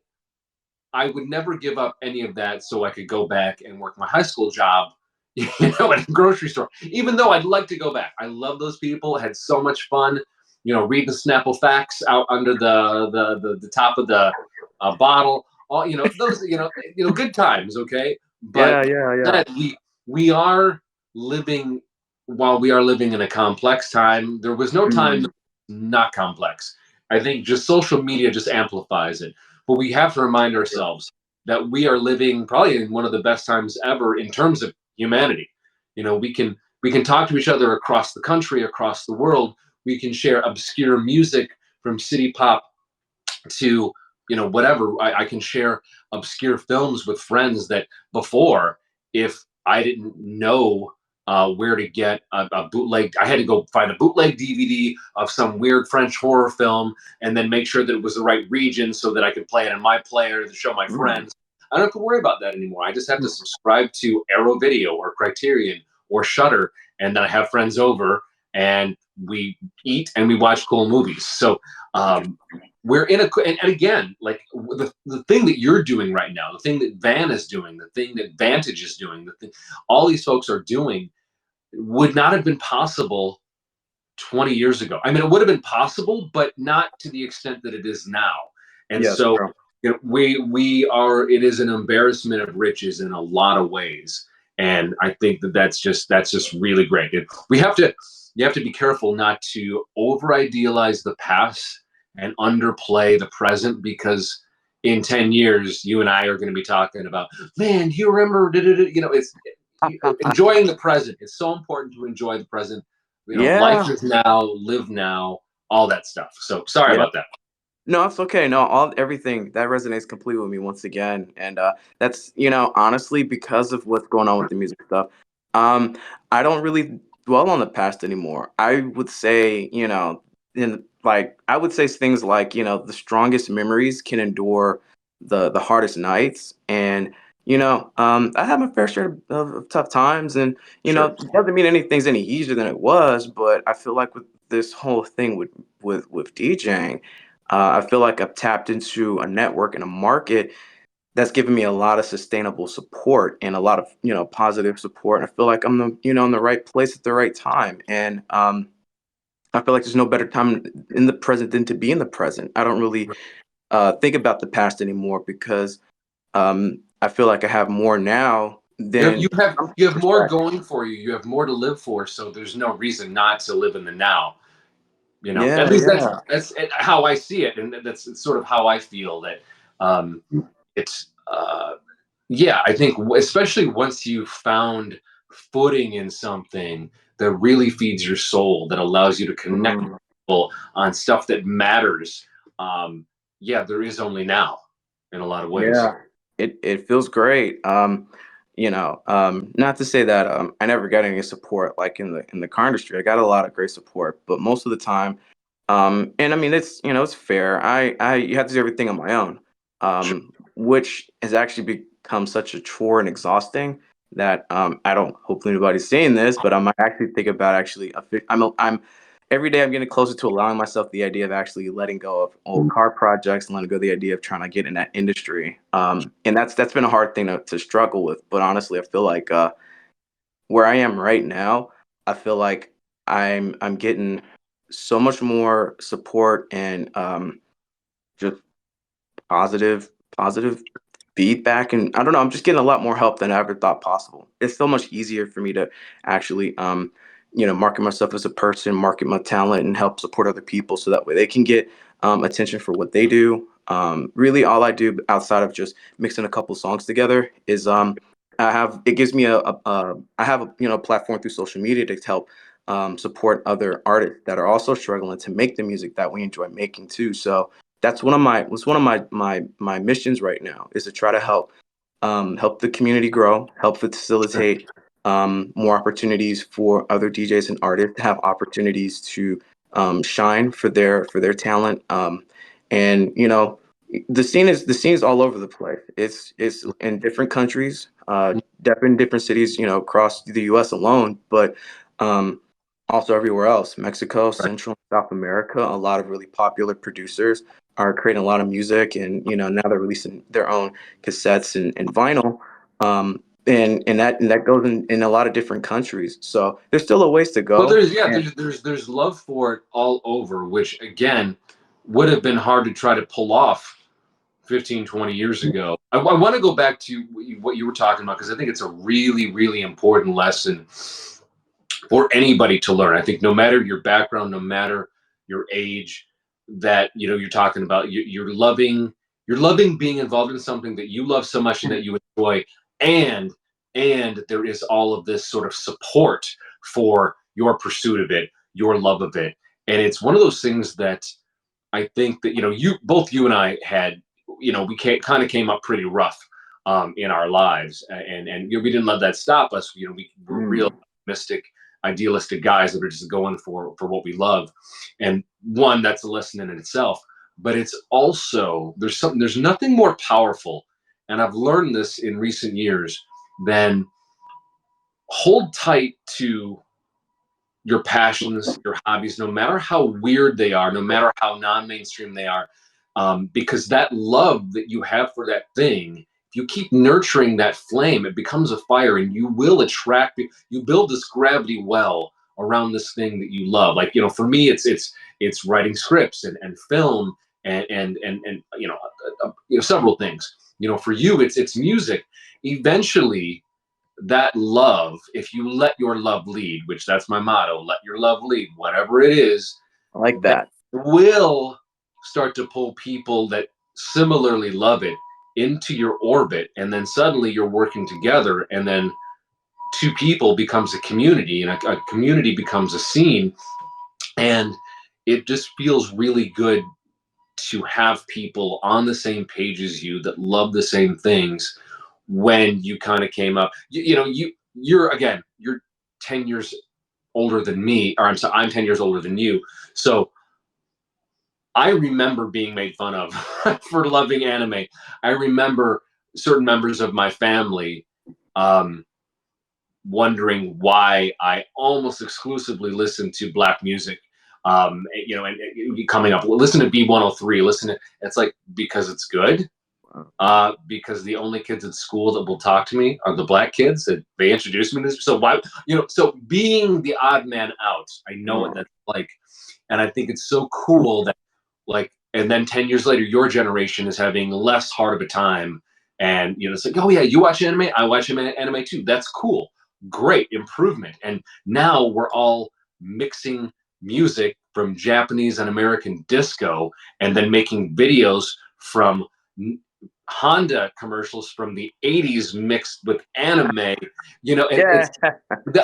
would never give up any of that so I could go back and work my high school job, at a grocery store. Even though I'd like to go back, I love those people. I had so much fun, reading Snapple facts out under the top of the bottle. All those, good times. Okay, but Yeah, yeah, yeah. that we are living while we are living in a complex time. There was no time Mm. that was not complex. I think just social media just amplifies it. But we have to remind ourselves that we are living probably in one of the best times ever in terms of humanity. We can talk to each other across the country, across the world. We can share obscure music from city pop to whatever. I can share obscure films with friends that before, if I didn't know where to get a bootleg, I had to go find a bootleg DVD of some weird French horror film, and then make sure that it was the right region so that I could play it in my player to show my Mm. friends. I don't have to worry about that anymore. I just have to subscribe to Arrow Video or Criterion or Shutter, and then I have friends over, and we eat and we watch cool movies. So we're in and again, like the thing that you're doing right now, the thing that Van is doing, the thing that Vantage is doing, all these folks are doing, would not have been possible 20 years ago. I mean, it would have been possible, but not to the extent that it is now. And Yes, so, true. we are. It is an embarrassment of riches in a lot of ways, and I think that's just really great. You have to be careful not to over idealize the past and underplay the present, because in 10 years you and I are going to be talking about, man, do you remember, it's enjoying the present. It's so important to enjoy the present. Life Yeah. is now, live now, all that stuff. So sorry Yeah. about that. No, it's okay. No, all everything that resonates completely with me once again, and that's honestly because of what's going on with the music stuff. Um, I don't really dwell on the past anymore. I would say, in like I would say things like, the strongest memories can endure the hardest nights, and I had my fair share of tough times, and Sure. it doesn't mean anything's any easier than it was, but I feel like with this whole thing with DJing. I feel like I've tapped into a network and a market that's given me a lot of sustainable support and a lot of positive support. And I feel like I'm in the right place at the right time. And I feel like there's no better time in the present than to be in the present. I don't really think about the past anymore because I feel like I have more now You have than you have some you have more perspective. going for you. You have more to live for. So there's no reason not to live in the now. At Yeah, least that's yeah. that's how I see it, and that's sort of how I feel that it's. Yeah, I think especially once you've found footing in something that really feeds your soul, that allows you to connect with Mm, people on stuff that matters. Yeah, there is only now in a lot of ways. yeah. it feels great. Not to say that I never got any support like in the car industry. I got a lot of great support, but most of the time, and I mean it's fair. I you have to do everything on my own, which has actually become such a chore and exhausting that I don't. Hopefully nobody's saying this, but I might actually think about actually. I'm every day I'm getting closer to allowing myself the idea of actually letting go of old car projects and letting go of the idea of trying to get in that industry. And that's been a hard thing to struggle with. But honestly, I feel like where I am right now, I feel like I'm getting so much more support and just positive feedback, and I don't know, I'm just getting a lot more help than I ever thought possible. It's so much easier for me to actually market myself as a person, market my talent, and help support other people so that way they can get attention for what they do. Really all I do outside of just mixing a couple songs together is I have it gives me I have a platform through social media to help support other artists that are also struggling to make the music that we enjoy making too. So that's one of my missions right now is to try to help the community grow, help facilitate more opportunities for other DJs and artists to have opportunities to shine for their talent. And the scene is all over the place. It's in different countries, different cities, across the U.S. alone, but um, also everywhere else, Mexico, Right. Central and South America. A lot of really popular producers are creating a lot of music, and now they're releasing their own cassettes and vinyl. And that goes in a lot of different countries. So there's still a ways to Well, go. there's, yeah, And there's love for it all over, which again would have been hard to try to pull off 15, 20 years ago. I want to go back to what you were talking about because I think it's a really, really important lesson for anybody to learn. I think no matter your background, no matter your age, that you're talking about, you're loving being involved in something that you love so much and that you enjoy, and there is all of this sort of support for your pursuit of it, your love of it, and it's one of those things that I think that you and I had, we kind of came up pretty rough in our lives, and we didn't let that stop us. We were real mm, mystic, idealistic guys that are just going for what we love, and one that's a lesson in itself. But it's also there's nothing more powerful, and I've learned this in recent years than hold tight to your passions, your hobbies, no matter how weird they are, no matter how non-mainstream they are, because that love that you have for that thing, if you keep nurturing that flame, it becomes a fire, and you will attract. You build this gravity well around this thing that you love. Like for me, it's writing scripts and film and several things. For you, it's music. Eventually, that love, if you let your love lead, which that's my motto, let your love lead, whatever it is, I like that that. will start to pull people that similarly love it into your orbit. And then suddenly you're working together, and then two people becomes a community, and a community becomes a scene. And it just feels really good to have people on the same page as you that love the same things when you kind of came up. You're 10 years older than me, or I'm 10 years older than you. So I remember being made fun of for loving anime. I remember certain members of my family um, wondering why I almost exclusively listened to black music. And coming up, listen to B103, listen to, it's like, because it's good, Wow. because the only kids at school that will talk to me are the black kids that they introduced me to this. So why, so being the odd man out, I know what Mm. that's like. And I think it's so cool that, like, and then 10 years later, your generation is having less hard of a time. And, it's like, oh yeah, you watch anime, I watch anime too. That's cool. Great improvement. And now we're all mixing music from Japanese and American disco, and then making videos from Honda commercials from the 80s mixed with anime. Yeah.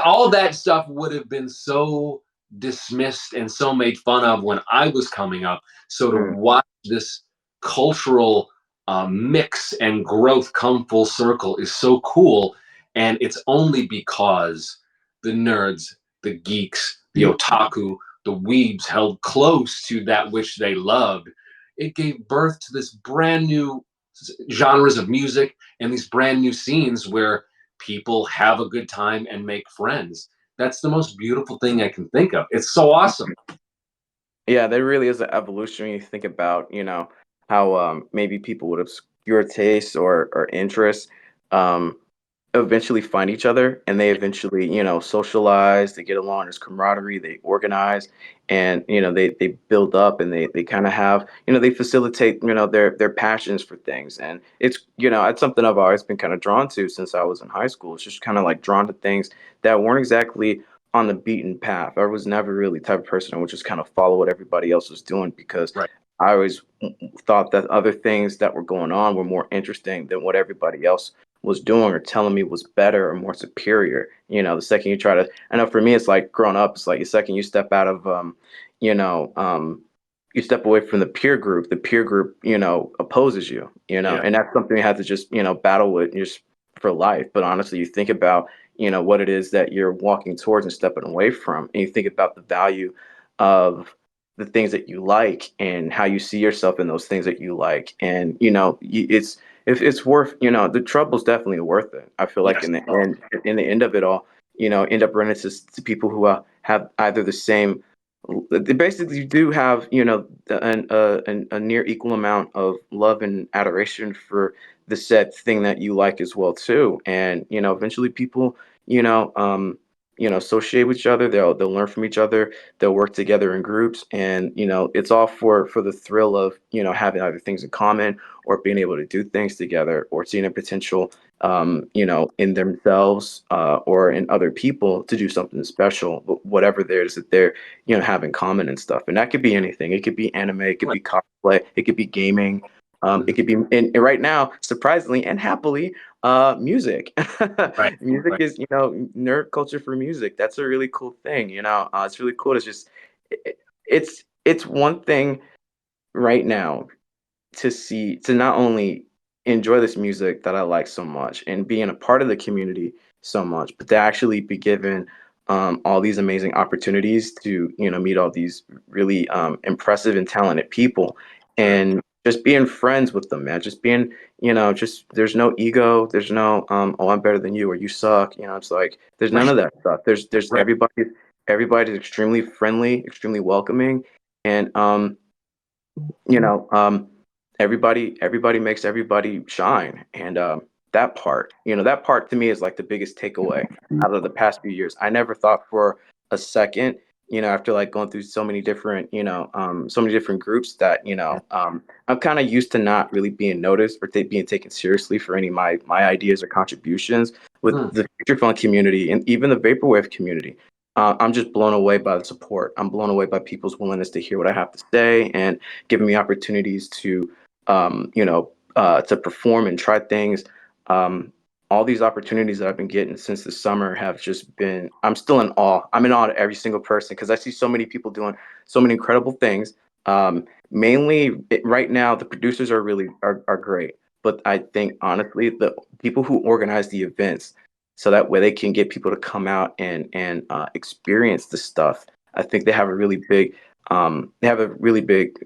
All that stuff would have been so dismissed and so made fun of when I was coming up. So to Mm. watch this cultural mix and growth come full circle is so cool. And it's only because the nerds, the geeks, the otaku, the weebs held close to that which they loved. It gave birth to this brand new genres of music and these brand new scenes where people have a good time and make friends. That's the most beautiful thing I can think of. It's so awesome. Yeah, there really is an evolution when you think about, how maybe people would obscure tastes or interests um, eventually find each other, and they eventually, socialize, they get along, there's camaraderie, they organize, and they build up, and they kind of have, they facilitate, their passions for things. And it's something I've always been kind of drawn to since I was in high school. It's just kind of like drawn to things that weren't exactly on the beaten path. I was never really the type of person who would just kind of follow what everybody else was doing, because Right. I always thought that other things that were going on were more interesting than what everybody else was doing or telling me was better or more superior. The second you try to, I know for me, it's like growing up, it's like the second you step out of, you know, you step away from the peer group, opposes you, Yeah. and that's something you have to just, battle with just for life. But honestly, you think about, what it is that you're walking towards and stepping away from, and you think about the value of the things that you like and how you see yourself in those things that you like. And, it's, if it's worth, the trouble's definitely worth it. I feel like Yes. in the end of it all, end up running to people who have either the same, they basically do have, a near equal amount of love and adoration for the said thing that you like as well too. And eventually people, you know, um, associate with each other. They'll learn from each other. They'll work together in groups, and it's all for the thrill of having either things in common or being able to do things together, or seeing a potential in themselves or in other people to do something special, whatever there is that they're have in common and stuff. And that could be anything. It could be anime, it could Right. be cosplay, it could be gaming, it Mhm. could be, and right now, surprisingly and happily, music. Right. Music Right. is, nerd culture for music. That's a really cool thing. It's really cool. It's just, it's one thing right now to not only enjoy this music that I like so much and being a part of the community so much, but to actually be given all these amazing opportunities to meet all these really impressive and talented people, Right. and just being friends with them, man. Just being, just there's no ego, there's no oh, I'm better than you or you suck. It's like there's none Right. of that stuff. There's Right. everybody's extremely friendly, extremely welcoming, and you know um everybody makes everybody shine. And that part to me is like the biggest takeaway out of the past few years. I never thought for a second, after like going through so many different so many different groups, that I'm kind of used to not really being noticed or being taken seriously for any of my ideas or contributions with Mm. the future funk community and even the vaporwave community. I'm just blown away by the support. I'm blown away by people's willingness to hear what I have to say, and giving me opportunities to perform and try things. All these opportunities that I've been getting since the summer have just been, I'm still in awe. I'm in awe of every single person, because I see so many people doing so many incredible things. Mainly right now, the producers are great. But I think honestly, the people who organize the events, so that way they can get people to come out and experience the stuff. I think they have a really big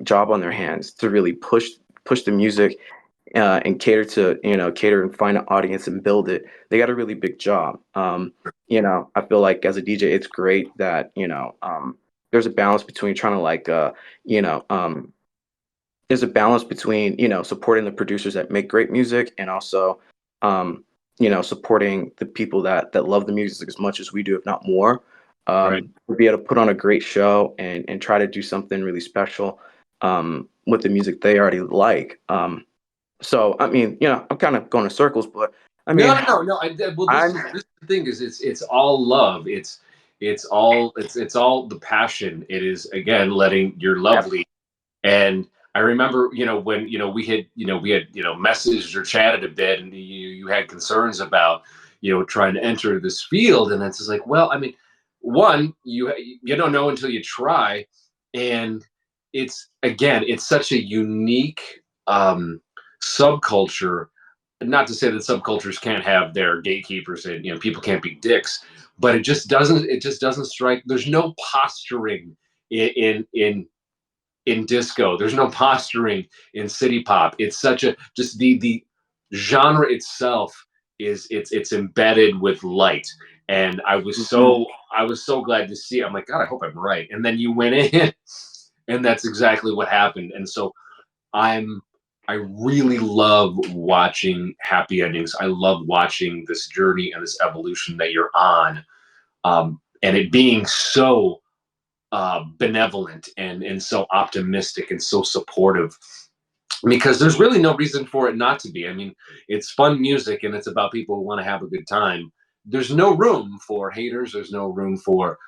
job on their hands to really push the music and cater and find an audience and build it. They got a really big job. I feel like as a DJ, it's great that there's a balance between trying to like you know um, there's a balance between supporting the producers that make great music, and also um supporting the people that love the music as much as we do, if not more. Right. To be able to put on a great show and try to do something really special with the music they already like. So I mean, I'm kind of going in circles, but I No, mean, no, no, no. Well, I'm this is the thing is it's all love. It's all the passion. It is again letting your love yeah, lead. And I remember, when we had messaged or chatted a bit, and you had concerns about trying to enter this field, and it's just like, well, I mean, one, you don't know until you try, and it's again, it's such a unique subculture. Not to say that subcultures can't have their gatekeepers and people can't be dicks, but it just doesn't strike. There's no posturing in disco. There's no posturing in city pop. It's such a just the genre itself is it's embedded with light. And Mhm. I was so glad to see it. I'm like, God, I hope I'm right. And then you went in, and that's exactly what happened. And so I'm I really love watching happy endings. I love watching this journey and this evolution that you're on, and it being so benevolent and so optimistic and so supportive, because there's really no reason for it not to be. I mean, it's fun music and it's about people who want to have a good time. There's no room for haters. There's no room for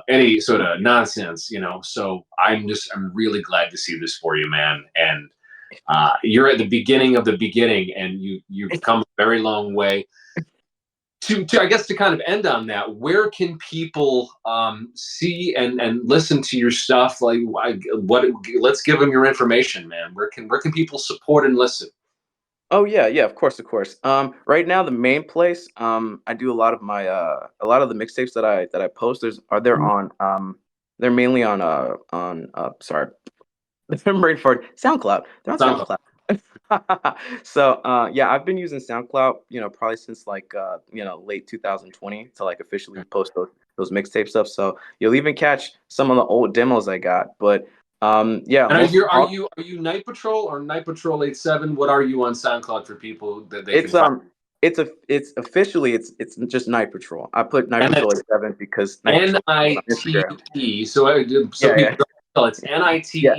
any sort of nonsense. So I'm really glad to see this for you, man. And you're at the beginning of the beginning, and you've come a very long way. To I guess to kind of end on that, where can people see and listen to your stuff? Like, what? Let's give them your information, man. Where can people support and listen? Oh yeah, yeah, of course, of course. Right now the main place, I do a lot of my a lot of the mixtapes that I post they're on they're mainly on sorry, I'm brain for SoundCloud. They're on SoundCloud. SoundCloud. So yeah, I've been using SoundCloud, probably since like late 2020 to like officially post those mixtape stuff. So you'll even catch some of the old demos I got. But yeah, And are most you are you are you Night Patrol or Night Patrol 87? What are you on SoundCloud for people that they can it's find? it's officially it's just Night Patrol. I put Night And Patrol that's 87 because Night Patrol is on Instagram. NITE. So Yeah, people yeah. don't know, it's Yeah.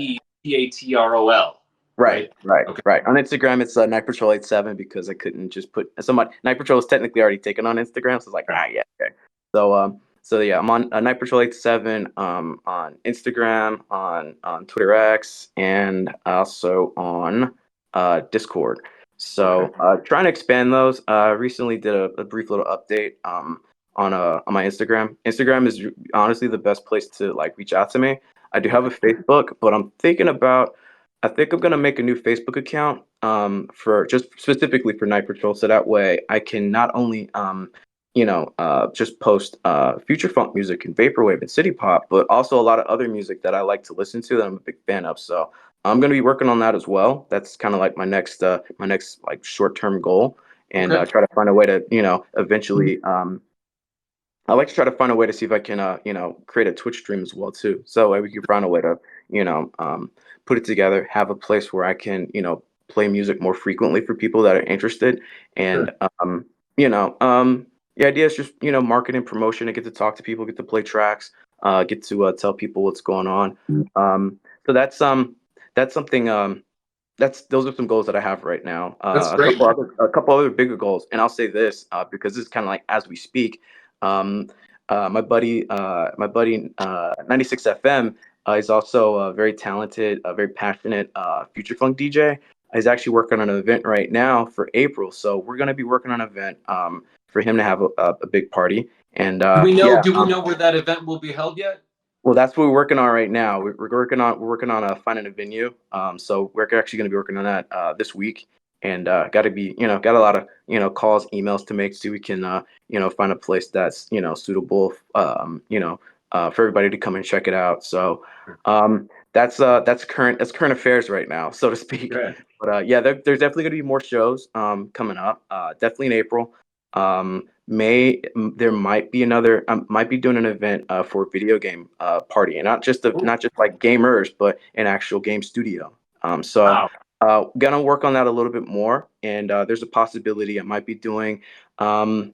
NITEPATROL, Right, right? right, Okay. right. On Instagram, it's Night Patrol 87 because I couldn't just put so much. Night Patrol is technically already taken on Instagram, so it's like, Okay. yeah, okay. So yeah, I'm on Night Patrol 87 on Instagram, on Twitter X, and also on Discord. Okay. So trying to expand those. Recently did a brief little update on my Instagram. Instagram is honestly the best place to like reach out to me. I do have a Facebook, but I think I'm gonna make a new Facebook account for just specifically for Night Patrol, so that way I can not only just post future funk music and vaporwave and city pop, but also a lot of other music that I like to listen to that I'm a big fan of. So I'm gonna be working on that as well. That's kind of like my next like short term goal, and Okay. try to find a way to eventually I like to try to find a way to see if I can, create a Twitch stream as well too. So we can find a way to, put it together, have a place where I can, play music more frequently for people that are interested. And, Sure. you know, um, the idea is just, marketing, promotion, and get to talk to people, get to play tracks, get to tell people what's going on. So that's something, those are some goals that I have right now. That's great, man. A couple other bigger goals, and I'll say this because this is kind of like as we speak. Um, my buddy, 96 FM is also a very talented, very passionate future funk DJ. He's actually working on an event right now for April, so we're gonna be working on an event for him to have a big party. And Do we know where that event will be held yet? well, that's what we're working on right now. We're working on finding a venue. So we're actually going to be working on that this week, and got to be got a lot of calls, emails to make so we can find a place that's suitable for everybody to come and check it out. So that's current affairs right now, so to speak. Okay. But yeah, there's definitely going to be more shows coming up. Definitely in April. There might be another might be doing an event for a video game party, and Ooh, not just like gamers, but an actual game studio. So wow. gonna work on that a little bit more, and there's a possibility um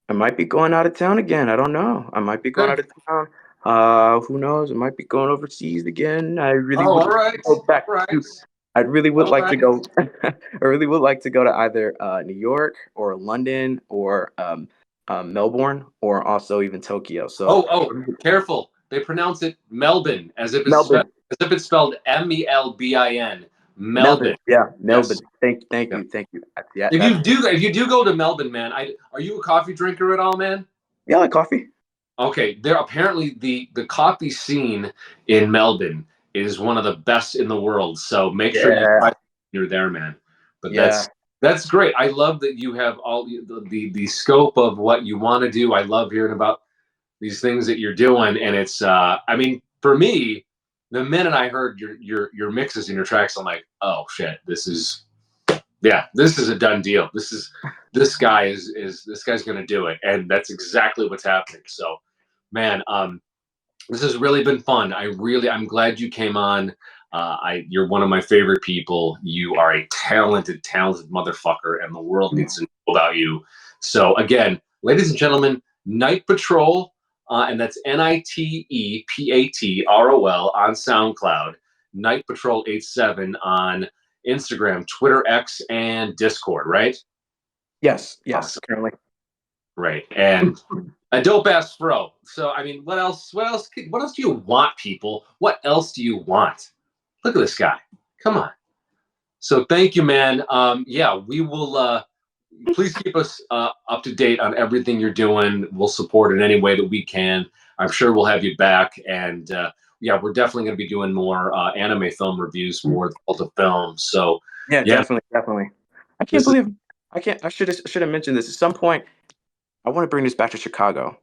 I might be going out of town again. I don't know. I might be going Okay. out of town. Who knows? I might be going overseas again. I really Oh, would all like to right. go back All right. to I really would All like to right. go. I really would like to go to either New York or London or Melbourne or also even Tokyo. So Careful. They pronounce it Melbourne Melbourne, as if it's spelled Melbin. Melbourne, Melbourne. yeah, Melbourne. Yes. Thank Yeah. you, thank you. Yeah, that's If you do go to Melbourne, man, are you a coffee drinker at all, man? yeah, I like coffee. Okay, there apparently the coffee scene in Melbourne is one of the best in the world. So make sure you Yeah, try you're there, man. But Yeah. that's great. I love that you have all the scope of what you want to do. I love hearing about these things that you're doing, and it's I mean, for me, the minute I heard your mixes and your tracks, I'm like, oh shit, this is a done deal. This guy's gonna do it, and that's exactly what's happening. So, man, this has really been fun. I'm glad you came on. You're one of my favorite people. You are a talented motherfucker, and the world needs to know about you. So again, ladies and gentlemen, Nite Patrol, and that's NITEPATROL on SoundCloud. Nite Patrol 87 on Instagram, Twitter, X, and Discord. Right? Yes. Awesome. Currently. Right. And a dope ass fro. So I mean, what else? What else? What else do you want, people? What else do you want? Look at this guy. Come on. So thank you, man. Yeah, we will. Please keep us up to date on everything you're doing. We'll support in any way that we can. I'm sure we'll have you back. And yeah, we're definitely going to be doing more anime film reviews for the Cult of Film. So Yeah, yeah, definitely. I can't this is believe I should have mentioned this at some point. I want to bring this back to Chicago.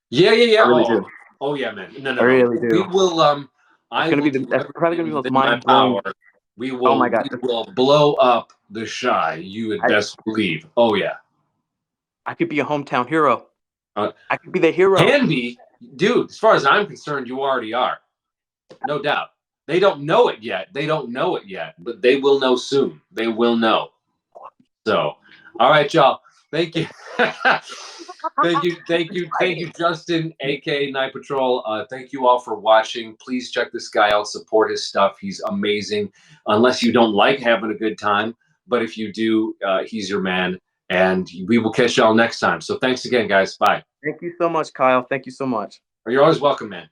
yeah. I really Oh, do. oh yeah, man. No, I no, no. really We do. will. I will do That's probably gonna be everything the most within my mind blowing. power. We Oh my will. god. We will blow up the Shy. You would I, best believe. Oh yeah. I could be a hometown hero. Uh, I could be the hero. can be, dude. As far as I'm concerned, you already are. No doubt. They don't know it yet. They don't know it yet, but they will know soon. They will know. So, all right, y'all. Thank you. Thank you, Justin, aka Night Patrol. Thank you all for watching. Please check this guy out, support his stuff. He's amazing. Unless you don't like having a good time, but if you do, he's your man. And we will catch y'all next time. So thanks again, guys. Bye. Thank you so much, Kyle. Thank you so much. You're always welcome, man.